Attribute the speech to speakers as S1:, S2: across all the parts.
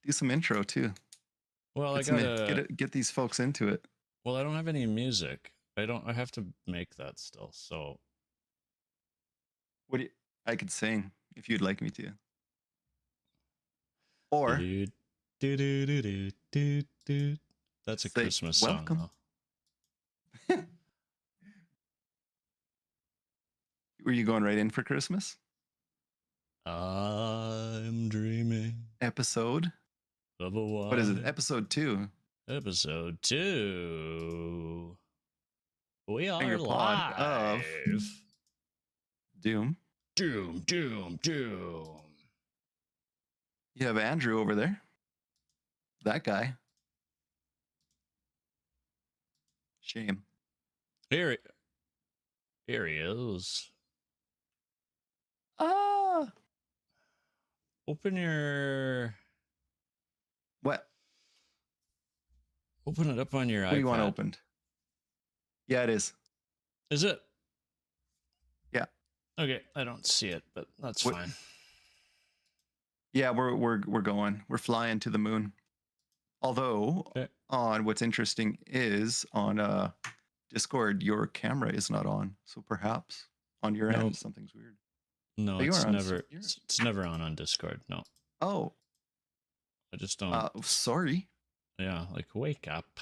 S1: do some intro too.
S2: Well,
S1: Get
S2: I
S1: some
S2: gotta
S1: get these folks into it.
S2: Well, I don't have any music. I have to make that still. So
S1: What do you, I could sing if you'd like me to. Or
S2: do, do, do, do, do, do, do. That's a
S1: say
S2: Christmas song,
S1: welcome.
S2: though.
S1: Were you going right in for Christmas?
S2: I'm dreaming
S1: Episode?
S2: of a white.
S1: What is it? Episode 2.
S2: Episode 2. We are
S1: Finger pod of
S2: live.
S1: Doom.
S2: Doom, doom, doom.
S1: You have Andrew over there. That guy. Shame.
S2: Here he is.
S1: Ah.
S2: Open your.
S1: What?
S2: Open it up on your iPad.
S1: What do you want opened? Yeah, it is.
S2: Is it?
S1: Yeah.
S2: Okay, I don't see it, but that's fine.
S1: Yeah, we're going. We're flying to the moon. Although, on what's interesting is on Discord, your camera is not on. So perhaps on your end, something's weird.
S2: No, it's never. It's never on Discord. No.
S1: Oh.
S2: I just don't.
S1: Sorry.
S2: Yeah, like wake up.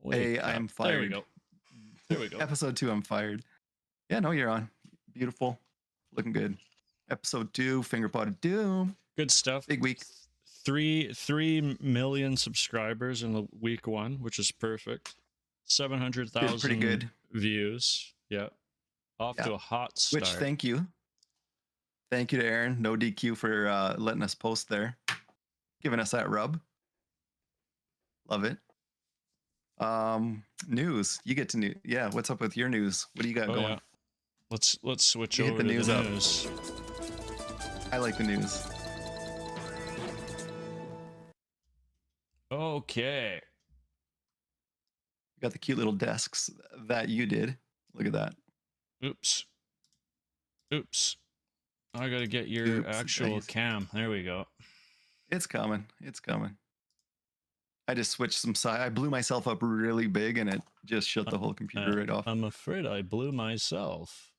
S1: Hey, I'm fired.
S2: There we go. There we go.
S1: Episode 2, I'm fired. Yeah, no, you're on. Beautiful. Looking good. Episode 2, Finger Potted Doom.
S2: Good stuff.
S1: Big week.
S2: 3 million subscribers in the week 1, which is perfect. 700,000
S1: pretty good
S2: views. Yeah. Off to a hot start.
S1: Which, thank you. Thank you to Aaron. No DQ for letting us post there. Giving us that rub. Love it. News. You get to news. Yeah, what's up with your news? What do you got going? Yeah.
S2: Let's switch over to the news.
S1: I like the news.
S2: Okay.
S1: You got the cute little desks that you did. Look at that.
S2: Oops. I gotta get your actual cam. There we go.
S1: It's coming. I just switched some side. I blew myself up really big and it just shut the whole computer right off.
S2: I'm afraid I blew myself.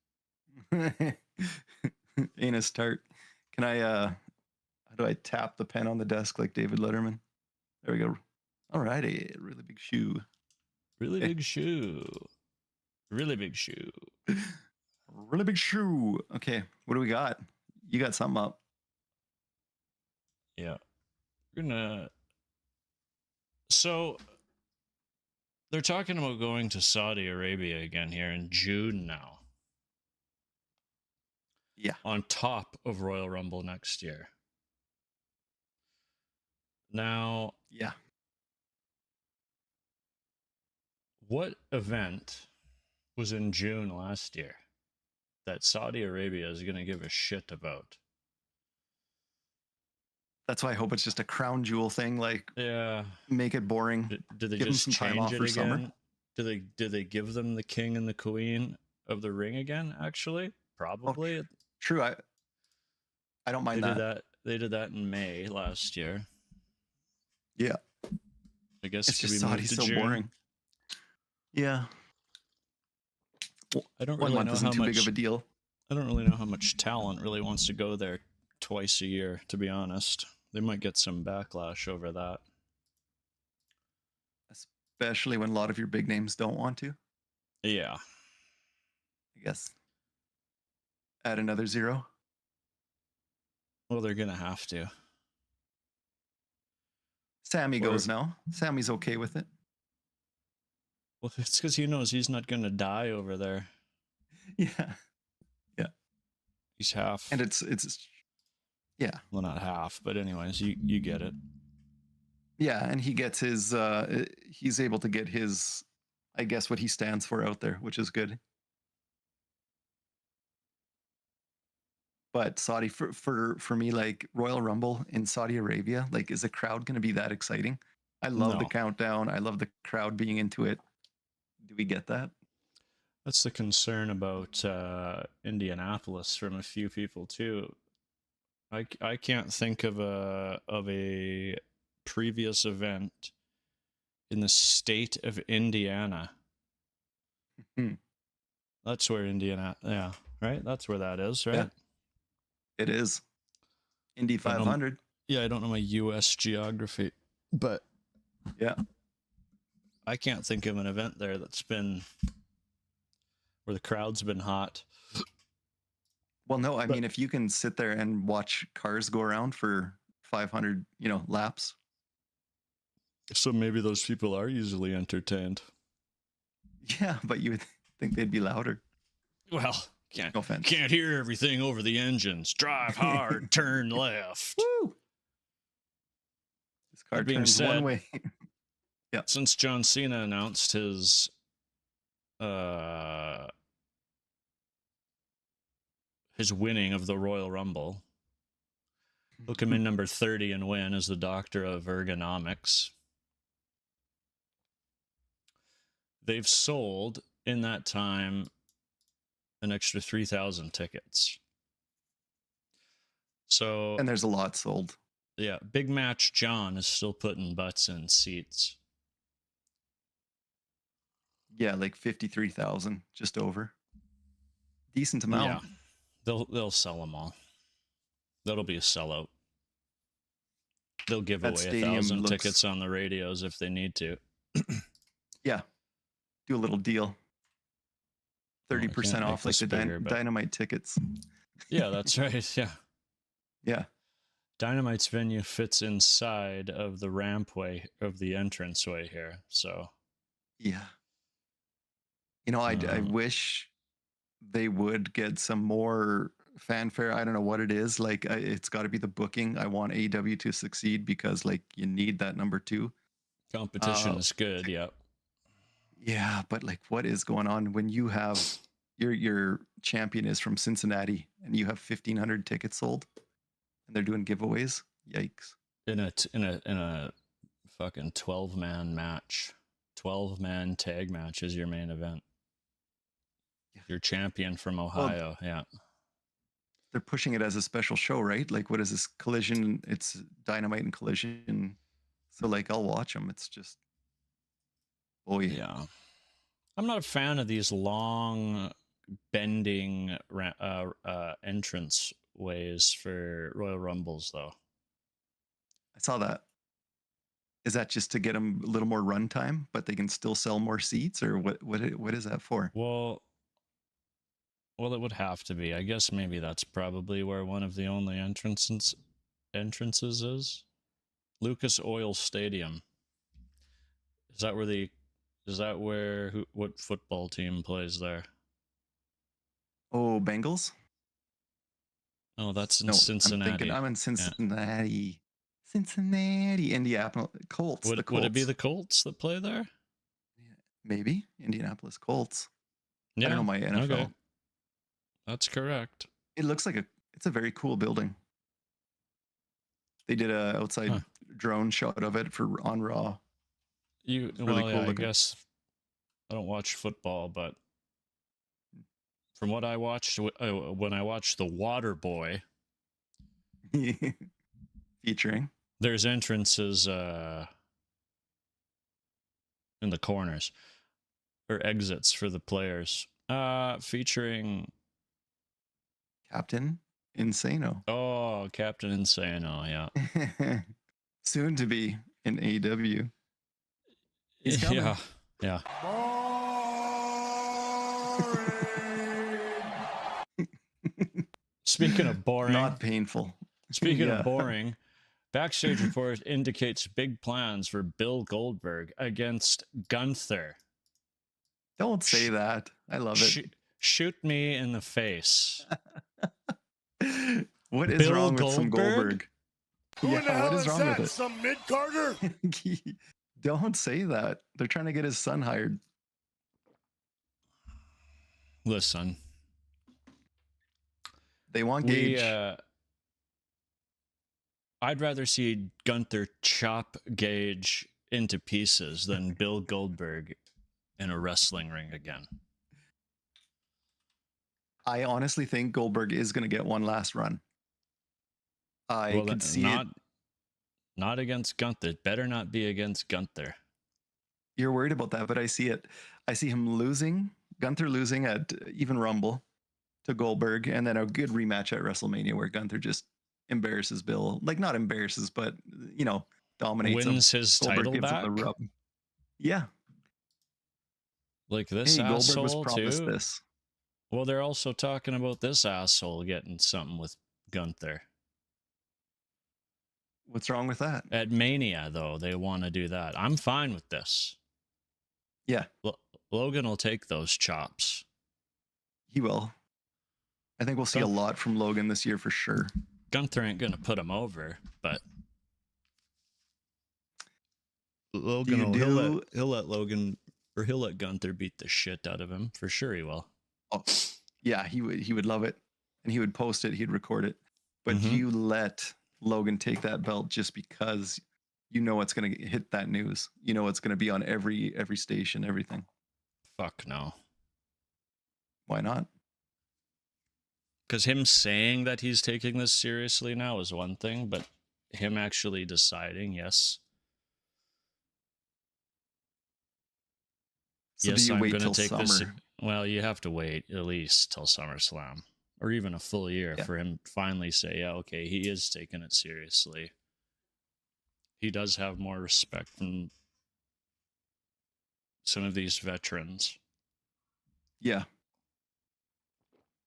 S1: Ain't a start. Can I how do I tap the pen on the desk like David Letterman? There we go. Alrighty. Really big shoe.
S2: Really big shoe. Really big shoe.
S1: Really big shoe. Okay, what do we got? You got something up.
S2: Yeah. We're gonna. So they're talking about going to Saudi Arabia again here in June now.
S1: Yeah.
S2: On top of Royal Rumble next year. Now.
S1: Yeah.
S2: What event was in June last year that Saudi Arabia is going to give a shit about?
S1: That's why I hope it's just a crown jewel thing. Like,
S2: yeah,
S1: make it boring.
S2: Do they
S1: give
S2: just
S1: them some
S2: change
S1: time off
S2: it
S1: for
S2: again?
S1: Summer?
S2: Do they give them the king and the queen of the ring again? Actually, probably.
S1: Oh, true. I don't mind that.
S2: They did that in May last year.
S1: Yeah.
S2: I guess
S1: it's just Saudi's so boring. Yeah. Well,
S2: I don't really know how
S1: too big of a deal.
S2: I don't really know how much talent really wants to go there twice a year, to be honest. They might get some backlash over that.
S1: Especially when a lot of your big names don't want to.
S2: Yeah.
S1: I guess. Add another 0.
S2: Well, they're going to have to.
S1: Sammy goes now. Sammy's okay with it.
S2: Well, it's because he knows he's not going to die over there.
S1: Yeah. Yeah.
S2: He's half.
S1: And it's yeah.
S2: Well, not half, but anyways, you get it.
S1: Yeah, and he gets his he's able to get his, I guess, what he stands for out there, which is good. But Saudi, for me, like Royal Rumble in Saudi Arabia, like, is the crowd going to be that exciting? I love the countdown. I love the crowd being into it. Do we get that?
S2: That's the concern about Indianapolis from a few people too. I can't think of a previous event in the state of Indiana. That's where Indiana, yeah, right? That's where that is, right?
S1: Yeah, it is. Indy 500.
S2: Yeah, I don't know my U.S. geography, but
S1: yeah,
S2: I can't think of an event there that's been where the crowd's been hot.
S1: Well, no, I mean, if you can sit there and watch cars go around for 500, laps.
S2: So maybe those people are easily entertained.
S1: Yeah, but you would think they'd be louder.
S2: Well,
S1: No offense.
S2: Can't hear everything over the engines. Drive hard, turn left.
S1: Woo! This car turns one way.
S2: Yeah. Since John Cena announced his winning of the Royal Rumble, he'll come in number 30 and win as the Doctor of Ergonomics. They've sold in that time an extra 3,000 tickets. So,
S1: and there's a lot sold.
S2: Yeah, Big Match John is still putting butts in seats.
S1: Yeah, like 53,000, just over. Decent amount.
S2: Yeah, they'll sell them all. That'll be a sellout. They'll give away 1,000 tickets on the radios if they need to.
S1: Yeah, do a little deal. 30% off, like the Dynamite tickets.
S2: Yeah, that's right. Yeah.
S1: Yeah.
S2: Dynamite's venue fits inside of the rampway of the entranceway here, so.
S1: Yeah. I wish they would get some more fanfare. I don't know what it is. Like, it's got to be the booking. I want AEW to succeed because, like, you need that number 2.
S2: Competition is good, yeah.
S1: Yeah, but like, what is going on when you have your champion is from Cincinnati and you have 1,500 tickets sold, and they're doing giveaways? Yikes!
S2: In a fucking 12-man match, 12-man tag match is your main event. Yeah. Your champion from Ohio, yeah.
S1: They're pushing it as a special show, right? Like, what is this? Collision? It's Dynamite and Collision. So, like, I'll watch them. It's just.
S2: Yeah. I'm not a fan of these long bending entrance ways for Royal Rumbles, though.
S1: I saw that. Is that just to get them a little more run time, but they can still sell more seats, or what is that for?
S2: Well, it would have to be. I guess maybe that's probably where one of the only entrances is. Lucas Oil Stadium. Is that where what football team plays there?
S1: Oh, Bengals?
S2: Oh, that's in Cincinnati.
S1: I'm in Cincinnati. Yeah. Cincinnati, Indianapolis Colts.
S2: Would it be the Colts that play there?
S1: Yeah, maybe Indianapolis Colts.
S2: Yeah.
S1: I don't know my NFL. Okay.
S2: That's correct.
S1: It looks like it's a very cool building. They did a outside drone shot of it on Raw.
S2: Really cool I guess I don't watch football, but from what I watched when I watched The Water Boy,
S1: featuring,
S2: there's entrances in the corners or exits for the players, featuring
S1: Captain Insano.
S2: Oh, Captain Insano, yeah.
S1: Soon to be in AEW. He's coming.
S2: Yeah. Speaking of boring.
S1: Not painful.
S2: Speaking of boring, backstage report indicates big plans for Bill Goldberg against Gunther.
S1: Don't say that. I love it.
S2: Shoot me in the face.
S1: What is wrong with some Goldberg?
S3: Who in the hell is that? Some mid-Carter?
S1: Don't say that. They're trying to get his son hired.
S2: Listen.
S1: They want Gage.
S2: I'd rather see Gunther chop Gage into pieces than Bill Goldberg in a wrestling ring again.
S1: I honestly think Goldberg is going to get one last run. I could see it.
S2: Not against Gunther. Better not be against Gunther.
S1: You're worried about that, but I see it. I see him losing, Gunther losing at even Rumble to Goldberg, and then a good rematch at WrestleMania where Gunther just embarrasses Bill. Like, not embarrasses, but, you know, dominates
S2: Wins
S1: him.
S2: his
S1: Goldberg
S2: title
S1: gives
S2: back?
S1: him the rub. Yeah.
S2: Like this
S1: Hey, Goldberg was
S2: asshole
S1: promised
S2: too?
S1: this.
S2: Well, they're also talking about this asshole getting something with Gunther.
S1: What's wrong with that?
S2: At Mania, though, they want to do that. I'm fine with this.
S1: Yeah.
S2: Logan will take those chops.
S1: He will. I think we'll see a lot from Logan this year for sure.
S2: Gunther ain't going to put him over, but Logan he'll let Logan, or he'll let Gunther beat the shit out of him. For sure he will.
S1: Oh, yeah, he would love it. And he would post it, he'd record it. But you let Logan take that belt just because you know it's going to hit that news. You know it's going to be on every station, everything.
S2: Fuck no.
S1: Why not?
S2: Because him saying that he's taking this seriously now is one thing, but him actually deciding, yes.
S1: So do you wait till
S2: take
S1: summer?
S2: Well, you have to wait at least till SummerSlam, or even a full year for him to finally say, yeah, okay, he is taking it seriously. He does have more respect from some of these veterans.
S1: Yeah.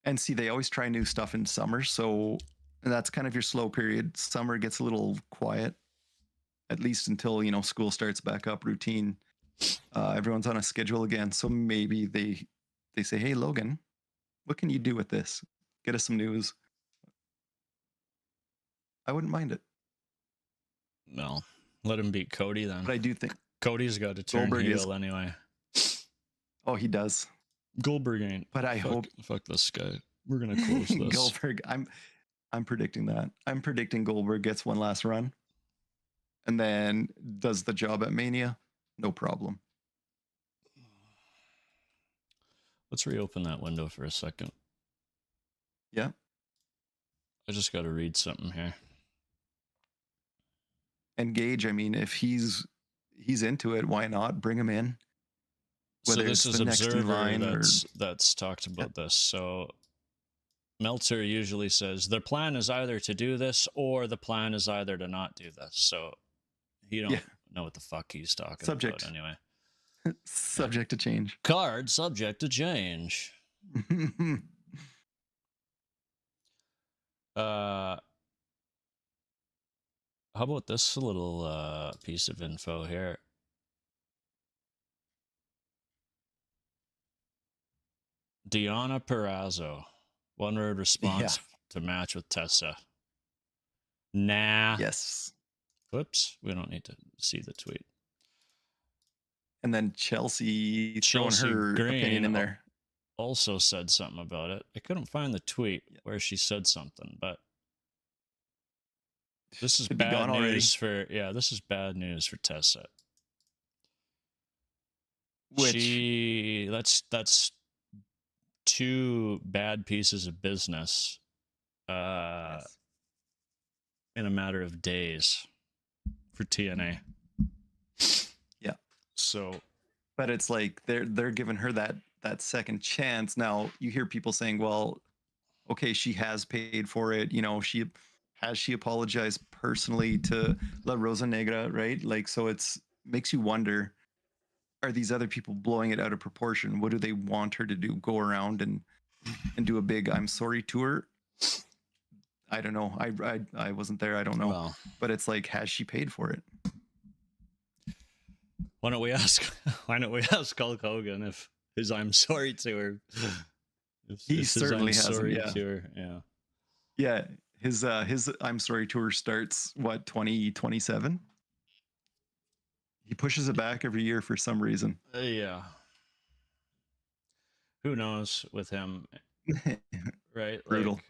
S1: And see, they always try new stuff in summer, so that's kind of your slow period. Summer gets a little quiet, at least until, you know, school starts back up, routine. Everyone's on a schedule again, so maybe they say, hey, Logan, what can you do with this? Get us some news. I wouldn't mind it.
S2: No, let him beat Cody then.
S1: But I do think
S2: Cody's got to turn
S1: Goldberg
S2: heel anyway.
S1: Oh, he does.
S2: Goldberg ain't.
S1: But I hope.
S2: Fuck this guy. We're gonna close this.
S1: Goldberg. I'm predicting that. I'm predicting Goldberg gets one last run, and then does the job at Mania. No problem.
S2: Let's reopen that window for a second.
S1: Yeah.
S2: I just got to read something here.
S1: And Gage, I mean, if he's into it, why not bring him in?
S2: Whether so this is Observer that's talked about this. So Meltzer usually says their plan is either to do this or the plan is either to not do this. So he don't know what the fuck he's talking about anyway.
S1: Subject to change.
S2: Card subject to change. How about this little piece of info here? Deonna Purrazzo, one word response to match with Tessa. Nah.
S1: Yes.
S2: Whoops. We don't need to see the tweet.
S1: And then Chelsea throwing her opinion in there.
S2: Also said something about it. I couldn't find the tweet where she said something, but this is bad news for this is bad news for Tessa. That's two bad pieces of business in a matter of days for TNA.
S1: Yeah.
S2: So,
S1: but it's like they're giving her that second chance. Now you hear people saying, well, okay, she has paid for it. You know, she apologized personally to La Rosa Negra, right? Like, so it's makes you wonder, are these other people blowing it out of proportion? What do they want her to do? Go around and do a big I'm sorry tour? I don't know. I wasn't there. I don't know. Well, but it's like, has she paid for it?
S2: Why don't we ask Hulk Hogan if his I'm sorry tour?
S1: He certainly hasn't. Yeah.
S2: Tour, yeah.
S1: Yeah. His I'm sorry tour starts 2027. He pushes it back every year for some reason.
S2: Yeah. Who knows with him? Right.
S1: Brutal.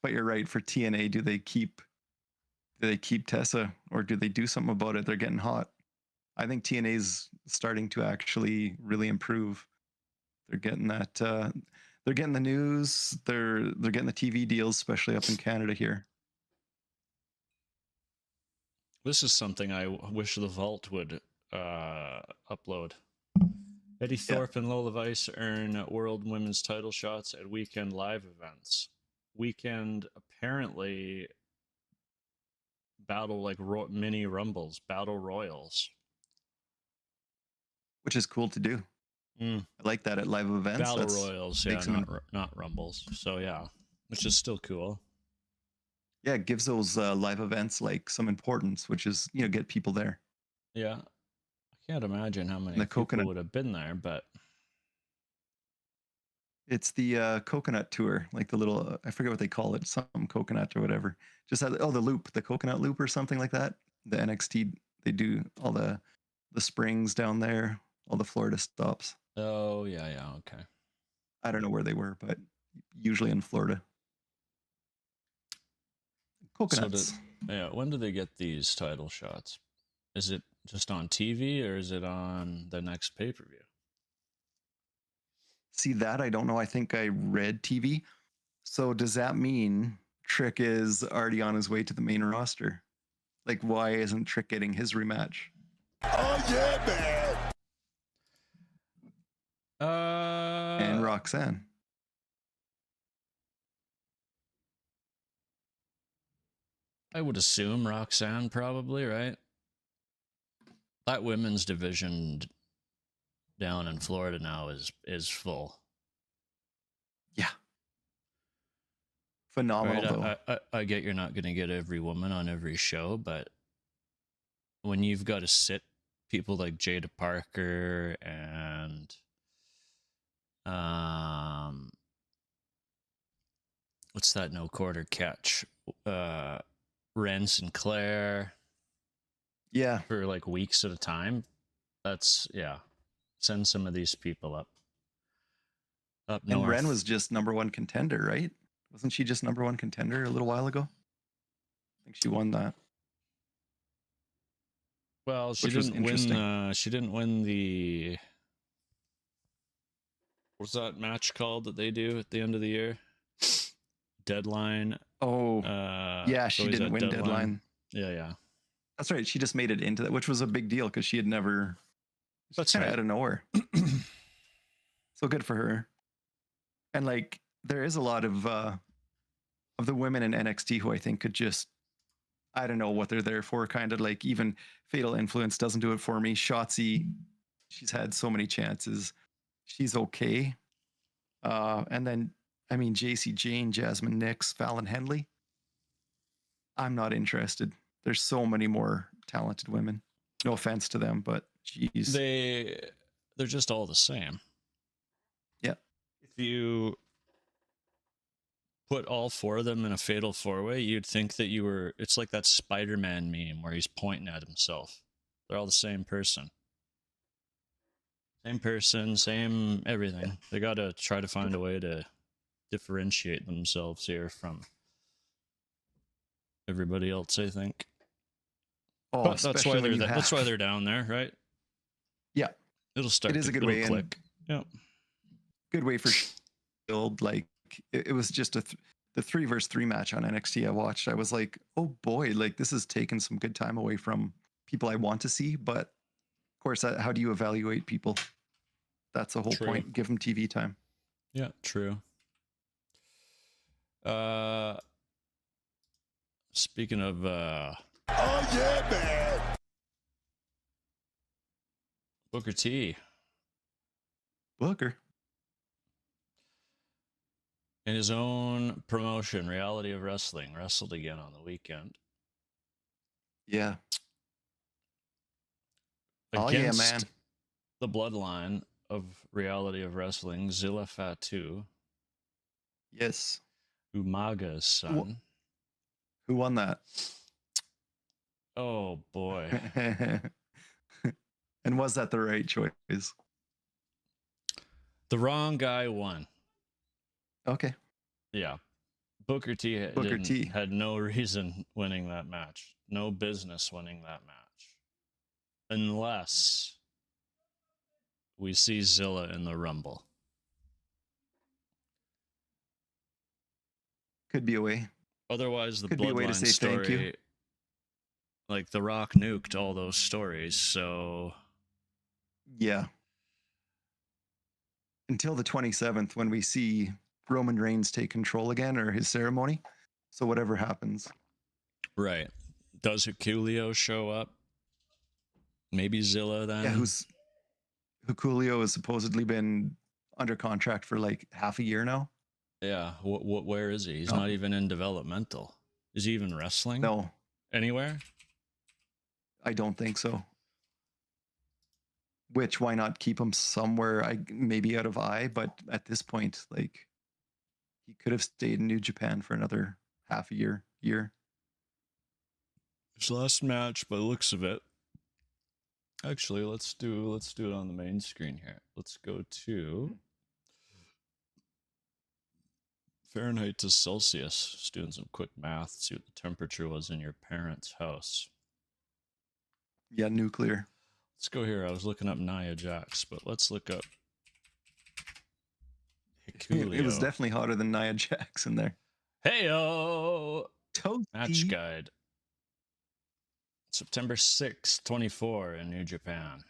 S1: But you're right. For TNA, do they keep Tessa or do they do something about it? They're getting hot. I think TNA's starting to actually really improve. They're getting that. They're getting the news. They're getting the TV deals, especially up in Canada here.
S2: This is something I wish the Vault would upload. Eddy, Thorpe, and Lola Vice earn World Women's title shots at Weekend live events. Weekend apparently battle like mini rumbles, battle royals,
S1: which is cool to do. I like that at live events.
S2: Battle royals, yeah, not rumbles. So yeah, which is still cool.
S1: Yeah, it gives those live events like some importance, which is, you know, get people there.
S2: Yeah, I can't imagine how many people would have been there, but
S1: it's the coconut tour, like the little I forget what they call it, some coconut or whatever. Just had, the loop, the coconut loop or something like that. The NXT, they do all the springs down there, all the Florida stops.
S2: Oh yeah, okay.
S1: I don't know where they were, but usually in Florida. Coconuts.
S2: So when do they get these title shots? Is it just on TV or is it on the next pay-per-view?
S1: See, that I don't know. I think I read TV. So does that mean Trick is already on his way to the main roster? Like, why isn't Trick getting his rematch?
S3: Oh yeah, man.
S1: And Roxanne.
S2: I would assume Roxanne probably, right? That women's division down in Florida now is full.
S1: Yeah. Phenomenal,
S2: right?
S1: though.
S2: I get you're not going to get every woman on every show, but when you've got to sit people like Jada Parker and what's that no quarter catch? Ren Sinclair.
S1: Yeah.
S2: For like weeks at a time. That's send some of these people up north.
S1: And Ren was just #1 contender, right? Wasn't she just #1 contender a little while ago? I think she won that.
S2: Well, she didn't win. She didn't win the. What's that match called that they do at the end of the year? Deadline.
S1: Oh, yeah, she didn't win Deadline.
S2: Yeah.
S1: That's right. She just made it into that, which was a big deal because she had never. That's kind of out of nowhere. So good for her. And like, there is a lot of the women in NXT who I think could just, I don't know what they're there for. Kind of like even Fatal Influence doesn't do it for me. Shotzi, she's had so many chances. She's okay. And then, I mean, JC Jane, Jasmine Nix, Fallon Henley. I'm not interested. There's so many more talented women. No offense to them, but geez.
S2: They're just all the same.
S1: Yeah.
S2: If you put all four of them in a fatal four-way, you'd think that you were... It's like that Spider-Man meme where he's pointing at himself. They're all the same person. Same person, same everything. Yeah. They got to try to find a way to differentiate themselves here from everybody else, I think.
S1: Oh,
S2: but that's why they're that's why they're down there, right?
S1: Yeah,
S2: it'll start.
S1: It is a good way.
S2: Click. Yeah,
S1: good way for build. Like it was just the 3-versus-3 match on NXT I watched. I was like, oh boy, like this has taken some good time away from people I want to see. But of course, how do you evaluate people? That's the whole point. Give them TV time.
S2: Yeah, true. Speaking of
S3: oh yeah, man.
S2: Booker T.
S1: Booker.
S2: In his own promotion, Reality of Wrestling, wrestled again on the weekend.
S1: Yeah.
S2: Against oh yeah, man. The bloodline of Reality of Wrestling, Zilla Fatu.
S1: Yes.
S2: Umaga's son.
S1: Who won that?
S2: Oh boy.
S1: And was that the right choice?
S2: The wrong guy won.
S1: Okay.
S2: Yeah. Booker T had no reason winning that match. No business winning that match. Unless we see Zilla in the Rumble.
S1: Could be a way.
S2: Otherwise, the
S1: Could be a way to
S2: Bloodline
S1: say thank you.
S2: story, like The Rock nuked all those stories, so
S1: Yeah. Until the 27th, when we see Roman Reigns take control again, or his ceremony. So whatever happens.
S2: right. Does Giulia show up? Maybe Zilla then.
S1: Yeah, who Coolio has supposedly been under contract for like half a year now.
S2: Yeah. Where is he? He's not even in developmental. Is he even wrestling?
S1: No,
S2: Anywhere?
S1: I don't think so. Which, why not keep him somewhere? Maybe out of eye, but at this point, like, he could have stayed in New Japan for another half a year.
S2: His last match, by the looks of it. Actually, let's do it on the main screen here. Let's go to Fahrenheit to Celsius. Just doing some quick math. See what the temperature was in your parents' house.
S1: Yeah, nuclear.
S2: Let's go here. I was looking up Nia Jax, but let's look up
S1: It was definitely hotter than Nia Jax in there.
S2: Heyo!
S1: Toasty.
S2: Match guide. September 6th, 24 in New Japan.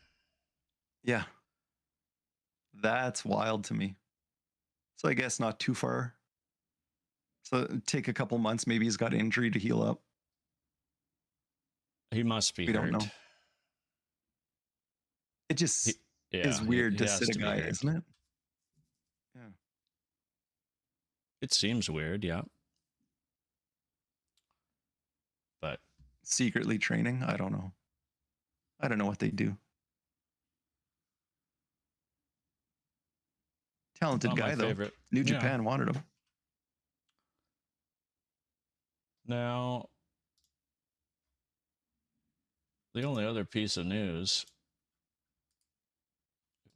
S1: Yeah. That's wild to me. So I guess not too far. So take a couple months. Maybe he's got injury to heal up.
S2: He must be
S1: We
S2: hurt.
S1: don't know. It just is weird to sit a guy, isn't it? Yeah.
S2: It seems weird, yeah. But
S1: secretly training? I don't know. I don't know what they do. Talented guy, though.
S2: Favorite.
S1: New Japan wanted him.
S2: Now, the only other piece of news,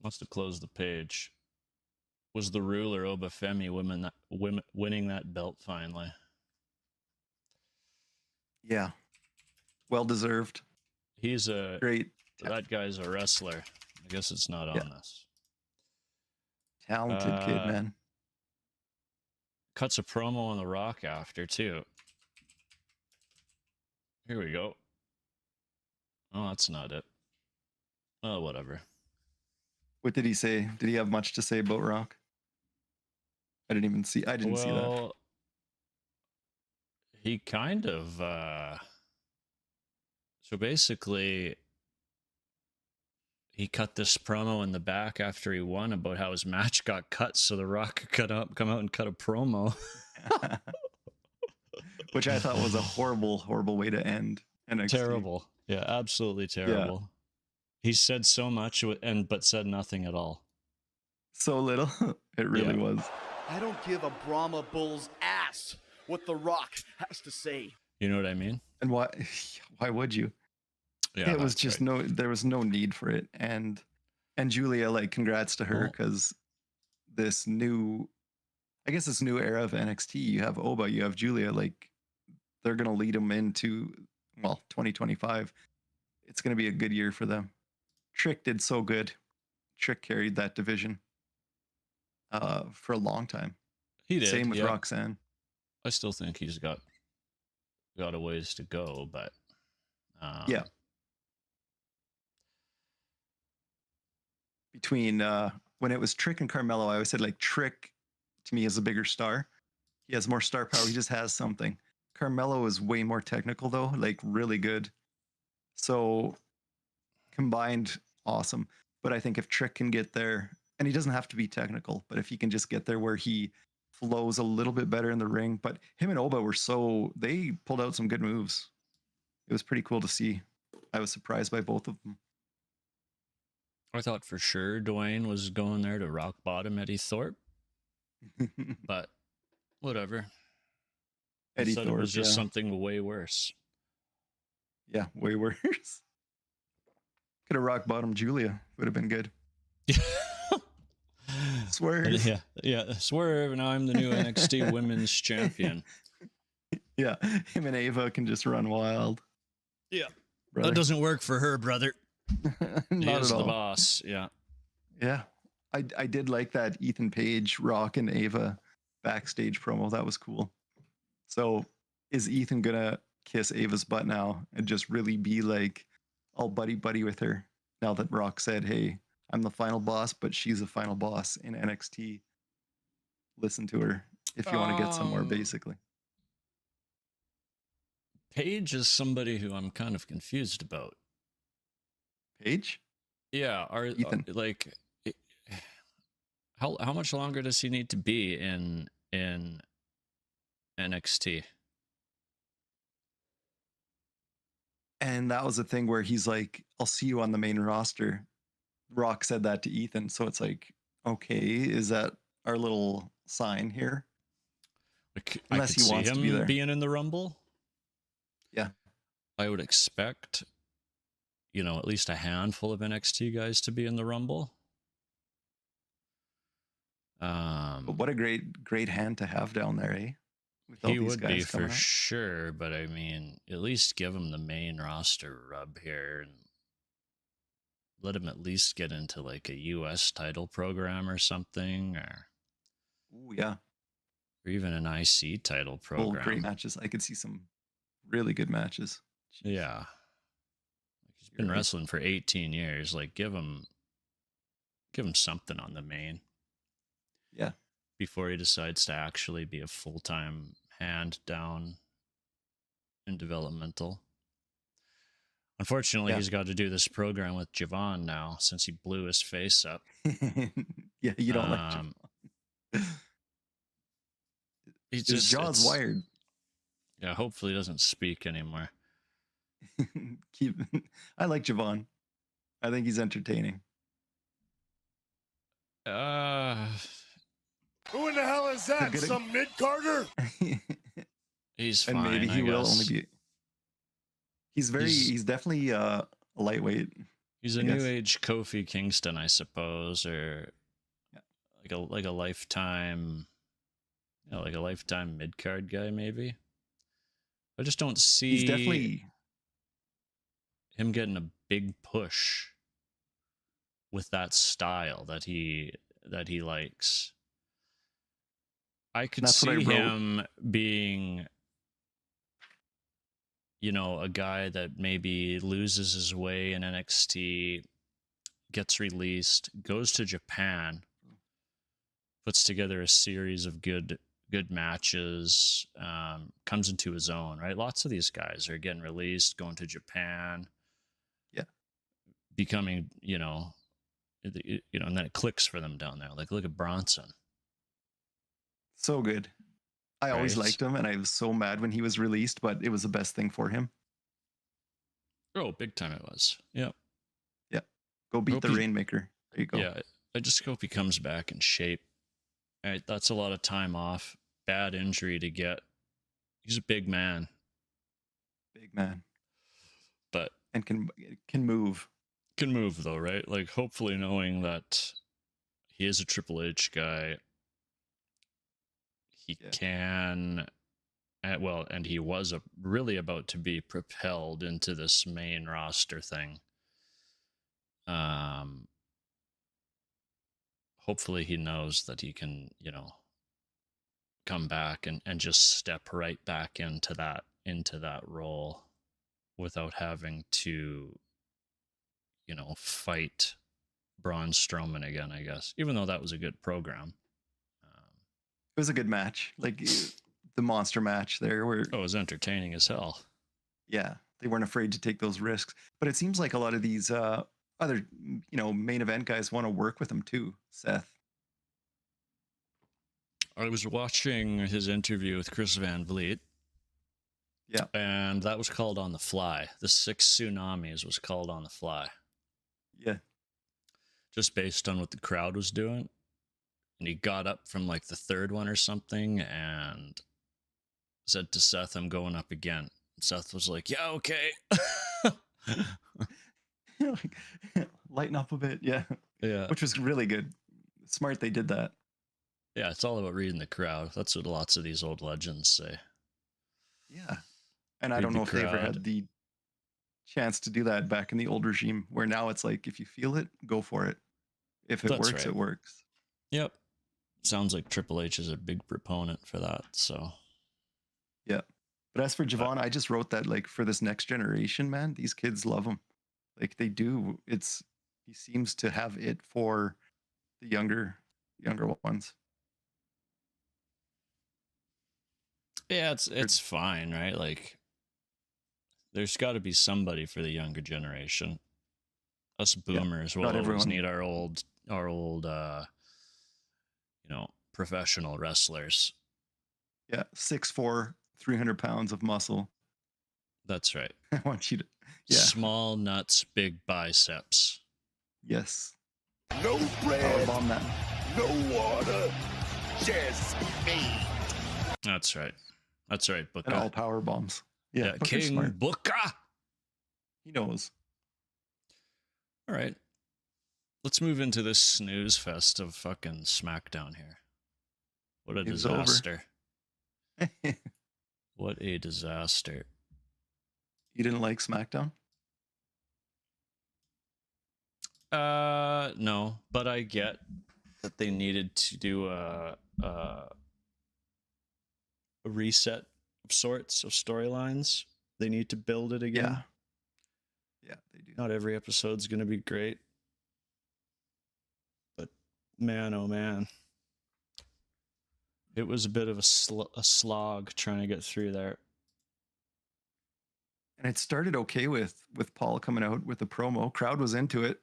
S2: must have closed the page, was the ruler Oba Femi winning that belt finally.
S1: Yeah. Well deserved.
S2: He's a
S1: great.
S2: That guy's a wrestler. I guess it's not on this.
S1: Talented kid, man.
S2: Cuts a promo on The Rock after, too. Here we go. Oh, that's not it. Oh, whatever.
S1: What did he say? Did he have much to say about Rock? I didn't see that.
S2: He kind of so basically he cut this promo in the back after he won about how his match got cut, so The Rock could come out and cut a promo.
S1: Which I thought was a horrible way to end NXT.
S2: Terrible. Yeah, absolutely terrible. Yeah. He said so much but said nothing at all.
S1: So little. It really was.
S4: I don't give a Brahma bull's ass what The Rock has to say.
S2: You know what I mean?
S1: And why would you?
S2: Yeah,
S1: it was just right. There was no need for it. And Giulia, like, congrats to her, because this new era of NXT, you have Oba, you have Giulia, like, they're going to lead them into, 2025. It's going to be a good year for them. Trick did so good. Trick carried that division for a long time.
S2: He did.
S1: Same with Roxanne.
S2: I still think he's got a ways to go, but
S1: yeah. Between when it was Trick and Carmelo, I always said, like, Trick to me is a bigger star. He has more star power. He just has something. Carmelo is way more technical, though, like, really good. So combined, awesome. But I think if Trick can get there, and he doesn't have to be technical, but if he can just get there where he flows a little bit better in the ring. But him and Oba they pulled out some good moves. It was pretty cool to see. I was surprised by both of them.
S2: I thought for sure Dwayne was going there to rock bottom Eddy Thorpe. But whatever.
S1: Eddy
S2: Thorpe, it was just something way worse.
S1: Yeah, way worse. Could have rock bottom Giulia. Would have been good. Swerve.
S2: Yeah. Swerve. Now I'm the new NXT Women's Champion.
S1: Yeah, him and Ava can just run wild.
S2: Yeah, brother. That doesn't work for her, brother.
S1: Not
S2: is
S1: at all.
S2: The boss. Yeah.
S1: Yeah, I did like that Ethan Page, Rock, and Ava backstage promo. That was cool. So is Ethan gonna kiss Ava's butt now and just really be like all buddy with her now that Rock said, hey, I'm the final boss, but she's the final boss in NXT. Listen to her if you want to get somewhere, basically.
S2: Paige is somebody who I'm kind of confused about.
S1: Paige?
S2: Yeah,
S1: Ethan.
S2: How much longer does he need to be in NXT?
S1: And that was the thing where he's like, I'll see you on the main roster. Rock said that to Ethan. So it's like, okay, is that our little sign here?
S2: Unless he wants to be there. Being in the Rumble?
S1: Yeah.
S2: I would expect, at least a handful of NXT guys to be in the Rumble.
S1: But what a great hand to have down there, eh?
S2: He would be for sure, but I mean, at least give him the main roster rub here and let him at least get into like a US title program or something, or
S1: yeah,
S2: or even an IC title program.
S1: Great matches. I could see some really good matches.
S2: Jeez. Yeah, he's been wrestling for 18 years. Like, give him something on the main.
S1: Yeah.
S2: Before he decides to actually be a full-time hand down in developmental. Unfortunately, he's got to do this program with Javon now since he blew his face up.
S1: Yeah, you don't like Javon. His jaw's wired.
S2: Yeah, hopefully he doesn't speak anymore.
S1: I like Javon. I think he's entertaining.
S3: Who in the hell is that? Some mid-carder?
S2: He's fine,
S1: and maybe he will only be. He's definitely a lightweight.
S2: He's a new age Kofi Kingston, I suppose, or like a lifetime, like a lifetime mid card guy, maybe. I just don't see.
S1: He's definitely
S2: him getting a big push with that style that he likes. I could see him being, a guy that maybe loses his way in NXT, gets released, goes to Japan, puts together a series of good matches, comes into his own, right? Lots of these guys are getting released, going to Japan, becoming, and then it clicks for them down there. Like, look at Bronson.
S1: So good. I always liked him, and I was so mad when he was released, but it was the best thing for him.
S2: Oh, big time it was. Yep.
S1: Yeah. Go beat the Rainmaker. There you go.
S2: Yeah. I just hope he comes back in shape. All right, that's a lot of time off. Bad injury to get. He's a big man.
S1: Big man.
S2: But
S1: and can move.
S2: Can move though, right? Like, hopefully knowing that he is a Triple H guy. He can, and he was really about to be propelled into this main roster thing. Hopefully he knows that he can, come back and just step right back into that role without having to, fight Braun Strowman again, I guess, even though that was a good program.
S1: It was a good match, like the monster match there. Where
S2: it was entertaining as hell.
S1: Yeah, they weren't afraid to take those risks. But it seems like a lot of these other, main event guys want to work with him too, Seth.
S2: I was watching his interview with Chris Van Vliet.
S1: Yeah.
S2: And that was called on the fly. The 6 Tsunamis was called on the fly.
S1: Yeah.
S2: Just based on what the crowd was doing. And he got up from like the 3rd one or something and said to Seth, I'm going up again. And Seth was like, yeah, okay.
S1: Lighten up a bit. Yeah.
S2: Yeah.
S1: Which was really good. Smart they did that.
S2: Yeah, it's all about reading the crowd. That's what lots of these old legends say.
S1: Yeah. And I don't know if they ever had the chance to do that back in the old regime, where now it's like, if you feel it, go for it. If it works, it works.
S2: Yep. Sounds like Triple H is a big proponent for that, so.
S1: Yeah. But as for Javon, I just wrote that like for this next generation, man, these kids love him. Like they do. He seems to have it for the younger ones.
S2: Yeah, it's fine, right? Like there's got to be somebody for the younger generation. Us boomers will always need our old professional wrestlers.
S1: Yeah, 6'4", 300 pounds of muscle.
S2: That's right.
S1: I want you to
S2: small nuts, big biceps.
S1: Yes.
S3: No bread,
S1: bomb that.
S3: no water, just me.
S2: That's right. That's right, Booker.
S1: And all power bombs. Yeah,
S2: King Booker.
S1: He knows.
S2: All right. Let's move into this snooze fest of fucking SmackDown here. What a disaster. What a disaster.
S1: You didn't like SmackDown?
S2: No, but I get that they needed to do a reset of sorts of storylines. They need to build it again.
S1: Yeah, they do.
S2: Not every episode's going to be great. But man, oh man. It was a bit of a slog trying to get through there.
S1: And it started okay with Paul coming out with the promo. Crowd was into it.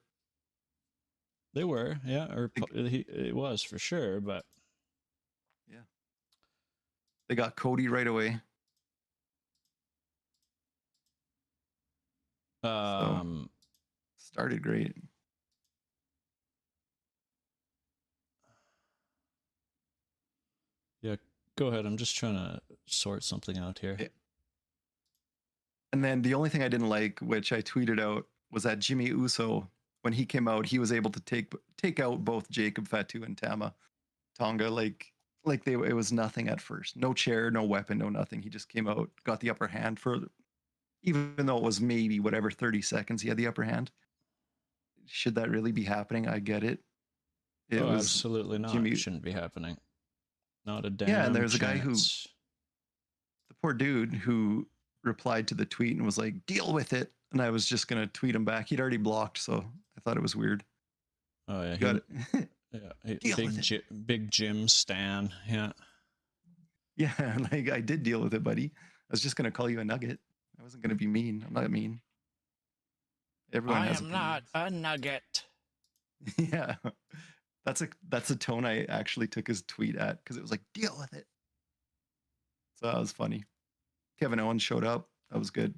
S2: They were, yeah, or it was for sure, but
S1: yeah, they got Cody right away. So, started great.
S2: Yeah, go ahead. I'm just trying to sort something out here.
S1: Yeah. And then the only thing I didn't like, which I tweeted out, was that Jimmy Uso, when he came out, he was able to take out both Jacob, Fatu, and Tama Tonga. Like it was nothing at first. No chair, no weapon, no nothing. He just came out, got the upper hand for, even though it was maybe 30 seconds, he had the upper hand. Should that really be happening? I get it. It was
S2: absolutely not. It shouldn't be happening. Not a damn chance.
S1: Yeah, and there's a guy who, the poor dude who replied to the tweet and was like, deal with it. And I was just going to tweet him back. He'd already blocked, so I thought it was weird.
S2: Oh, yeah.
S1: Got it.
S2: Yeah, big Jim Stan. Yeah.
S1: Yeah, like I did deal with it, buddy. I was just going to call you a nugget. I wasn't going to be mean. I'm not mean. Everyone has opinions.
S2: Not a nugget.
S1: Yeah. That's a tone I actually took his tweet at, because it was like, deal with it. So that was funny. Kevin Owens showed up. That was good.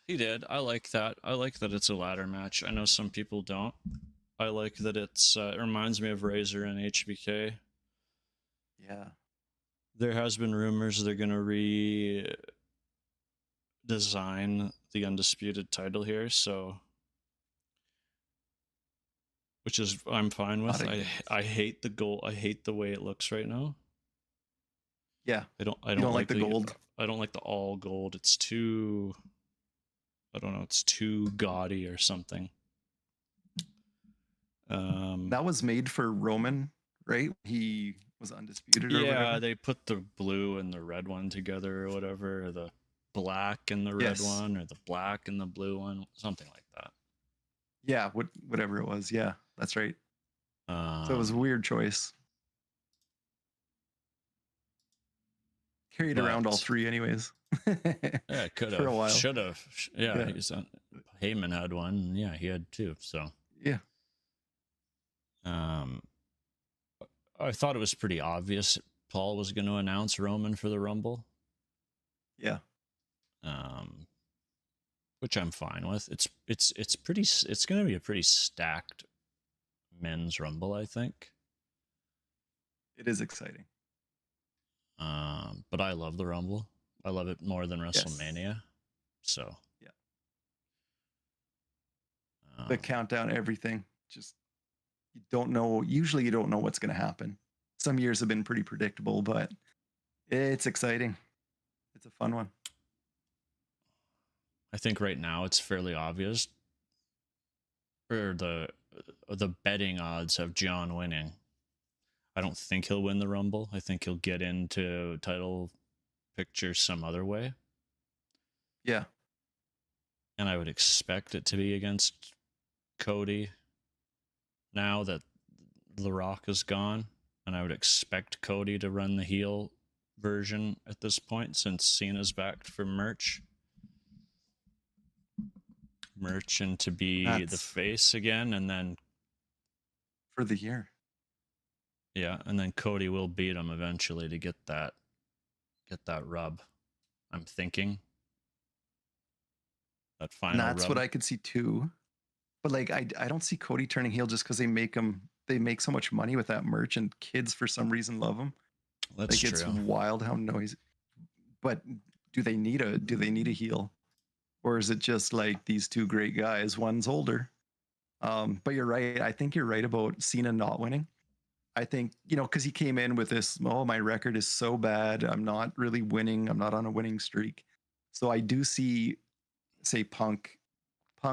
S2: He did. I like that. I like that it's a ladder match. I know some people don't. I like that it reminds me of Razor and HBK.
S1: Yeah.
S2: There has been rumors they're going to redesign the Undisputed title here, so, which is I'm fine with. I hate the gold. I hate the way it looks right now.
S1: Yeah.
S2: I don't like the gold. I don't like the all gold. It's too, I don't know, it's too gaudy or something.
S1: That was made for Roman, right? He was undisputed. Or whatever.
S2: They put the blue and the red one together or whatever, or the black and the red one, or the black and the blue one, something like that.
S1: Yeah, whatever it was. Yeah, that's right. So it was a weird choice. Carried around all three anyways.
S2: Yeah, could have. For a while. Should have. Yeah. Heyman had one. Yeah, he had two. So.
S1: Yeah.
S2: I thought it was pretty obvious Paul was going to announce Roman for the Rumble.
S1: Yeah.
S2: Which I'm fine with. It's going to be a pretty stacked men's Rumble, I think.
S1: It is exciting.
S2: But I love the Rumble. I love it more than WrestleMania. Yes. So.
S1: Yeah. The countdown, everything. Just, you don't know. Usually you don't know what's going to happen. Some years have been pretty predictable, but it's exciting. It's a fun one.
S2: I think right now it's fairly obvious. Or the betting odds have John winning. I don't think he'll win the Rumble. I think he'll get into title picture some other way.
S1: Yeah.
S2: And I would expect it to be against Cody now that The Rock is gone. And I would expect Cody to run the heel version at this point since Cena's back for merch. And to be the face again, and then
S1: for the year.
S2: Yeah, and then Cody will beat him eventually to get that rub. I'm thinking that final.
S1: And that's
S2: rub.
S1: what I could see too. But like, I don't see Cody turning heel just because they make so much money with that merch, and kids for some reason love them.
S2: That's
S1: like,
S2: true.
S1: It's wild how noisy. But do they need a heel, or is it just like these two great guys? One's older. But you're right. I think you're right about Cena not winning. I think, because he came in with this, my record is so bad. I'm not really winning. I'm not on a winning streak. So I do see, say, Punk,